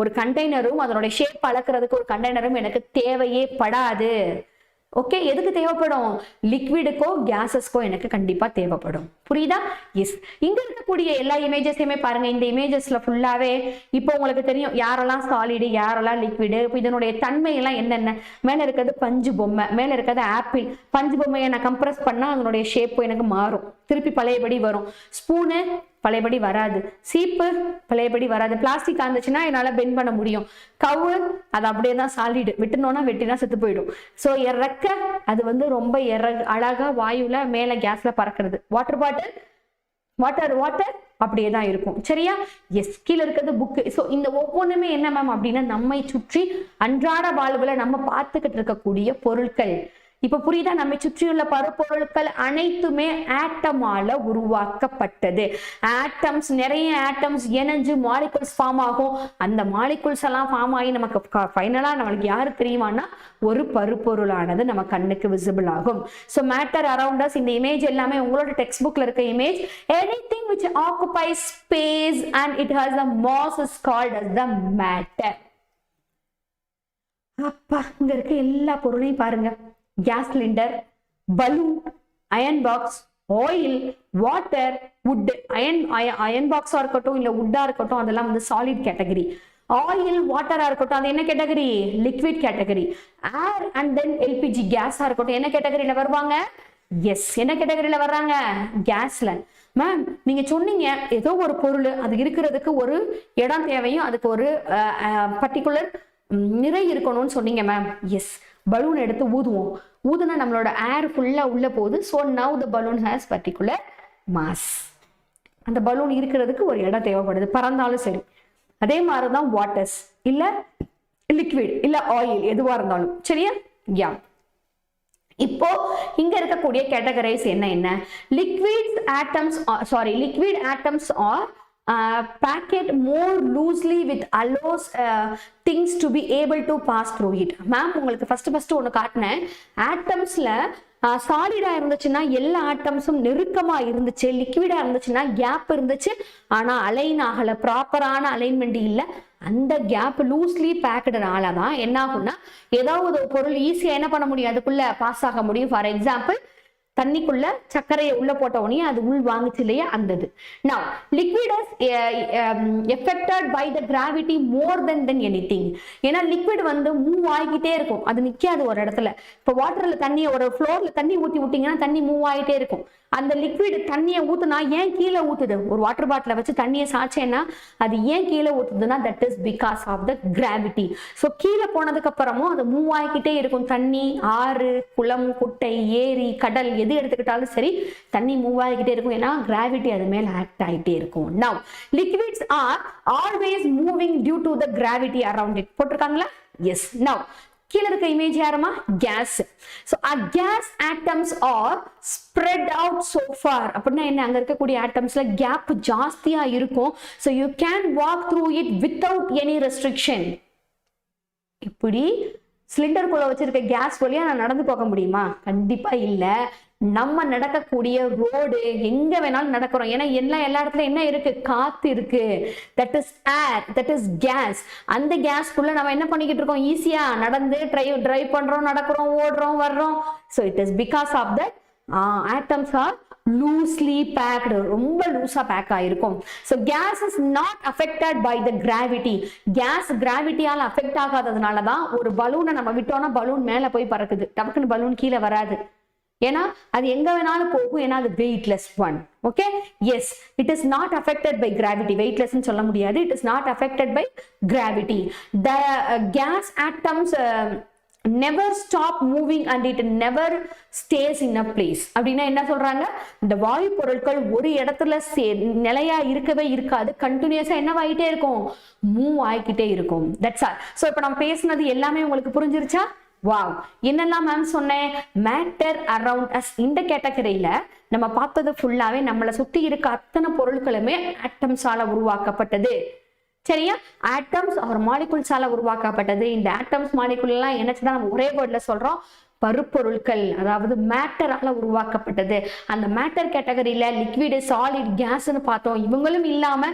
S1: ஒரு கண்டெய்னரும் அதனுடைய ஷேப் அளக்கிறதுக்கு ஒரு கண்டெய்னரும் எனக்கு தேவையே படாது. ஓகே, எதுக்கு தேவைப்படும்? லிக்விடுக்கோ கேசஸ்க்கோ எனக்கு கண்டிப்பா தேவைப்படும். புரியுதா? எஸ். இங்க இருக்கக்கூடிய எல்லா இமேஜஸையுமே பாருங்க. இந்த இமேஜஸ்ல ஃபுல்லாவே இப்போ உங்களுக்கு தெரியும் யாரெல்லாம் சாலிடு, யாரெல்லாம் லிக்விடு, இதனுடைய தன்மை எல்லாம் என்னென்ன. மேல இருக்கிறது பஞ்சு பொம்மை, மேல இருக்கிறது ஆப்பிள். பஞ்சு பொம்மையை நான் கம்ப்ரஸ் பண்ணா அதனுடைய ஷேப் எனக்கு மாறும், திருப்பி பழையபடி வரும். ஸ்பூனு பழையபடி வராது, சீப்பு பழையபடி வராது. பிளாஸ்டிக் இருந்துச்சுன்னா என்னால பெண்ட் பண்ண முடியும். கவு அது அப்படியே தான் சாலிடு, விட்டுனோன்னா வெட்டினா செத்து போயிடும். ஸோ இறக்க அது வந்து ரொம்ப அழகா வாயுல மேல கேஸ்ல பறக்கிறது. வாட்டர் பாட்டில் வாட்டர் வாட்டர் அப்படியே தான் இருக்கும். சரியா? எஸ். கீழே இருக்கிறது புக்கு. ஸோ இந்த ஒவ்வொன்றுமே என்ன மேம் அப்படின்னா நம்மை சுற்றி அன்றாட வாழ்வுல நம்ம பார்த்துக்கிட்டு இருக்கக்கூடிய பொருட்கள். இப்ப புரியுதா? நம்மை சுற்றியுள்ள பருப்பொருட்கள் அனைத்துமே ஆட்டமால உருவாக்கப்பட்டது. ஆட்டம்ஸ், நிறைய ஆட்டம்ஸ் இணைஞ்சு மாலிகுல்ஸ் ஃபார்ம் ஆகும். அந்த மாலிகுல்ஸ் எல்லாம் ஃபார்ம் ஆகி நமக்கு ஃபைனலா நம்மளுக்கு யாரு தெரியுமானா ஒரு பருப்பொருளானது நம்ம கண்ணுக்கு விசிபிள் ஆகும். So matter around us. இந்த இமேஜ் எல்லாமே உங்களோட டெக்ஸ்ட் புக்ல இருக்க image. Anything which occupies space and it has a mass is called as the matter. அப்பா, இங்க இருக்க எல்லா பொருளையும் பாருங்க. Gas cylinder, balloon, iron box, oil, water, wood. Iron பாக்ஸா இருக்கட்டும் இல்ல வுட்டா இருக்கட்டும் அதெல்லாம் வந்து சாலிட் கேட்டகரி. ஆயில், வாட்டரா இருக்கட்டும் அது என்ன category? Liquid category. Air and then LPG கேஸா இருக்கட்டும் என்ன கேட்டகரியில வருவாங்க? எஸ். என்ன கேட்டகரியில வர்றாங்க? கேஸ்ல. மேம் நீங்க சொன்னீங்க ஏதோ ஒரு பொருள் அது இருக்கிறதுக்கு ஒரு இடம் தேவையும் அதுக்கு ஒரு பர்டிகுலர் நிறை இருக்கணும்னு சொன்னீங்க மேம். எஸ். பலூன் எடுத்து ஊதுவோம், ஊதுனா நம்மளோட ஏர் ஃபுல்லா உள்ள போகுது. So now the balloon has particular mass. அந்த பலூன் இருக்கிறதுக்கு ஒரு இடம் தேவைப்படுது, பறந்தாலும் சரி. அதே மாதிரிதான் வாட்டர்ஸ் இல்ல லிக்விட் இல்ல ஆயில் எதுவா இருந்தாலும். சரியா? யா. இப்போ இங்க இருக்கக்கூடிய கேட்டகரைஸ் என்ன? Liquid atoms are packet more loosely with allows things to be able to pass through it. Ma'am உங்களுக்கு ஃபர்ஸ்ட் ஒன்று காட்டினேன். ஆட்டம்ஸ்ல சாலிடா இருந்துச்சுன்னா எல்லா ஆட்டம்ஸும் நெருக்கமா இருந்துச்சு, லிக்விடா இருந்துச்சுன்னா கேப் இருந்துச்சு, ஆனா அலைன் ஆகல, ப்ராப்பரான அலைன்மெண்ட் இல்லை. அந்த கேப் லூஸ்லி பேக்கடுனால தான் என்ன ஆகும்னா ஏதாவது ஒரு பொருள் ஈஸியா என்ன பண்ண முடியும், அதுக்குள்ள பாஸ் ஆக முடியும். ஃபார் எக்ஸாம்பிள் தண்ணிக்குள்ள சர்க்கரையை உள்ள போட்ட உடனே அது உள் வாங்குச்சு இல்லையா, அந்த Now liquid is affected by the gravity more than anything. ஏன்னா லிக்விட் வந்து மூவ் ஆகிட்டே இருக்கும், அது நிக்காது ஒரு இடத்துல. இப்போ வாட்டர்ல தண்ணியை ஒரு ஃப்ளோர்ல தண்ணி ஊத்தி விட்டீங்கன்னா தண்ணி மூவ் ஆகிட்டே இருக்கும். அந்த லிக்விட் தண்ணியை ஊத்துனா ஏன் கீழே ஊத்துது? ஒரு வாட்டர் பாட்டில வச்சு தண்ணியை சாச்சேன்னா அது ஏன் கீழே ஊத்துதுன்னா that is because of the gravity. So கீழே போனதுக்கு அப்புறமும் அது மூவ் ஆகிக்கிட்டே இருக்கும். தண்ணி, ஆறு, குளம், குட்டை, ஏரி, கடல் எது எடுத்துக்கிட்டாலும் சரி தண்ணி மூவ் ஆகிக்கிட்டே இருக்கும். ஏன்னா கிராவிட்டி அது மேல ஆக்ட் ஆகிட்டே இருக்கும். Now liquids are always moving due to the gravity around it. போட்டிருக்காங்களா? எஸ். Now கீழே இருக்க இமேஜ் யாருமா? Gas. So gas atoms are spread out so far. அப்படின்னா என்ன? அங்க இருக்கக்கூடிய ஆட்டம்ஸ்ல கேப் ஜாஸ்தியா இருக்கும். So you can walk through it without any restriction. இப்படி சிலிண்டருக்குள்ள வச்சிருக்க கேஸ் வழியா நான் நடந்து போக முடியுமா? கண்டிப்பா இல்ல. நம்ம நடக்கக்கூடிய ரோடு எங்க வேணாலும் நடக்கிறோம். ஏன்னா எல்லா இடத்துல என்ன இருக்கு? காத்து இருக்கு. That is air, that is gas. அந்த கேஸ்க்குள்ள நம்ம என்ன பண்ணிக்கிட்டு இருக்கோம்? ஈஸியா நடந்து டிரைவ் பண்றோம், நடக்கிறோம், ஓடுறோம், வர்றோம். So it is because of that atoms are loosely packed. ரொம்ப லூசா பேக் ஆயிருக்கும். So gas is not affected by the gravity. Gas கிராவிட்டியால அஃபெக்ட் ஆகாததுனால தான் ஒரு பலூனை நம்ம விட்டோம்னா பலூன் மேல போய் பறக்குது, டபக்குன்னு பலூன் கீழே வராது. ஏன்னா அது எங்க வேணாலும் போகும். ஏன்னா அது weightless one. Okay, yes, it is not affected by gravity. Weightless சொல்ல முடியாது. It is not affected by gravity. The gas atoms never stop moving and it never stays in a place. அப்படின்னா என்ன சொல்றாங்க? இந்த வாயு பொருட்கள் ஒரு இடத்துல நிலையா இருக்கவே இருக்காது. கண்டினியூஸா என்னவாயிட்டே இருக்கும்? மூவ் ஆகிக்கிட்டே இருக்கும். That's all. ஸோ இப்போ நம்ம பேசினது எல்லாமே உங்களுக்கு புரிஞ்சிருச்சா? வாவ். என்னெல்லாம் மேம் சொன்னேன்? Matter around us. இந்த கேட்டகரியில நம்ம பார்த்தது ஃபுல்லாவே நம்மளை சுத்தி இருக்க அத்தனை பொருட்களுமே ஆட்டம்ஸால உருவாக்கப்பட்டது. சரியா? ஆட்டம்ஸ் ஒரு மாலிகுல்ஸால உருவாக்கப்பட்டது. இந்த ஆட்டம்ஸ் மாலிகுல் எல்லாம் என்னச்சுதான் நம்ம ஒரே வேர்ட்ல சொல்றோம், பருப்பொருட்கள், அதாவது மேட்டரால உருவாக்கப்பட்டது. அந்த மேட்டர் கேட்டகரியில லிக்விடு, சாலிட், கேஸ்ன்னு பார்த்தோம். இவங்களும் இல்லாம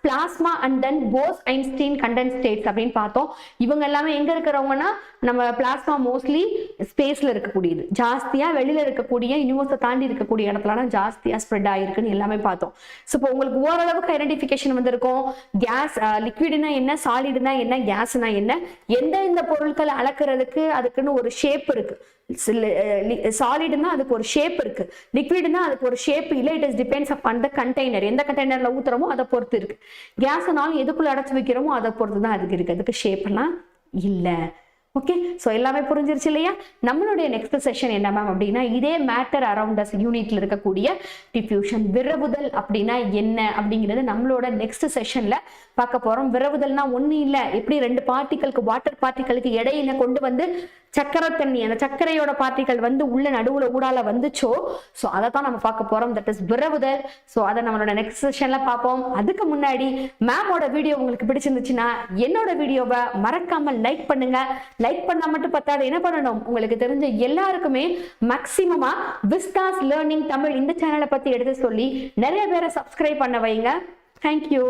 S1: plasma and then Bose Einstein condensates அப்படின்னு பார்த்தோம். இவங்க எல்லாமே எங்க இருக்கிறவங்கன்னா நம்ம பிளாஸ்மா மோஸ்ட்லி ஸ்பேஸ்ல இருக்கக்கூடியது, ஜாஸ்தியா வெளியில இருக்கக்கூடிய யூனிவர்ஸை தாண்டி இருக்கக்கூடிய இடத்துல ஜாஸ்தியா ஸ்ப்ரெட் ஆயிருக்குன்னு எல்லாமே பார்த்தோம். ஸோ இப்போ உங்களுக்கு ஓரளவுக்கு ஐடென்டிஃபிகேஷன் வந்திருக்கும். கேஸ், லிக்விடுனா என்ன, சாலிடுனா என்ன, கேஸ்னா என்ன, எந்த பொருட்களை அளக்குறதுக்கு அதுக்குன்னு ஒரு ஷேப் இருக்கு. சாலிடுனா அதுக்கு ஒரு ஷேப் இருக்கு, லிக்விடுனா அதுக்கு ஒரு ஷேப் இல்லை. It is depends upon the container, எந்த கண்டெய்னர்ல ஊத்துறோமோ அதை பொறுத்து இருக்கு. கேஸ்னாலும் எதுக்குள்ள அடைச்சு வைக்கிறோமோ அதை பொறுத்து தான் அதுக்கு இருக்கு, அதுக்கு ஷேப் எல்லாம் இல்லை. ஓகே, ஸோ எல்லாமே புரிஞ்சிருச்சு இல்லையா? நம்மளுடைய நெக்ஸ்ட் செஷன் என்ன மேம் அப்படின்னா, இதே மேட்டர் அரவுண்ட் அஸ் யூனிட்ல இருக்கக்கூடிய டிஃப்யூஷன், விரவுதல் அப்படின்னா என்ன அப்படிங்கிறது நம்மளோட நெக்ஸ்ட் செஷன்ல பார்க்க போறோம். விரவுதல்னா ஒண்ணு இல்லை, எப்படி 2 பார்ட்டிகளுக்கு, வாட்டர் பார்ட்டிகளுக்கு இடையில கொண்டு வந்து சக்கரை தண்ணி, அந்த சர்க்கரையோட பார்ட்டிகள் வந்து உள்ள நடுவுல ஊடால வந்துச்சோ, ஸோ அதை தான் நம்ம பார்க்க போறோம். That is விரவுதல். ஸோ அதை நம்மளோட நெக்ஸ்ட் செஷன்ல பார்ப்போம். அதுக்கு முன்னாடி மேமோட வீடியோ உங்களுக்கு பிடிச்சிருந்துச்சுன்னா என்னோட வீடியோவை மறக்காம லைக் பண்ணுங்க. லைக் பண்ணா மட்டும் பத்தாது, என்ன பண்ணணும், உங்களுக்கு தெரிஞ்ச எல்லாருக்குமே மேக்சிமமா விஸ்தாஸ் லேர்னிங் தமிழ் இந்த சேனலை பத்தி எடுத்து சொல்லி நிறைய பேரை சப்ஸ்கிரைப் பண்ண வைங்க. தேங்க்யூ.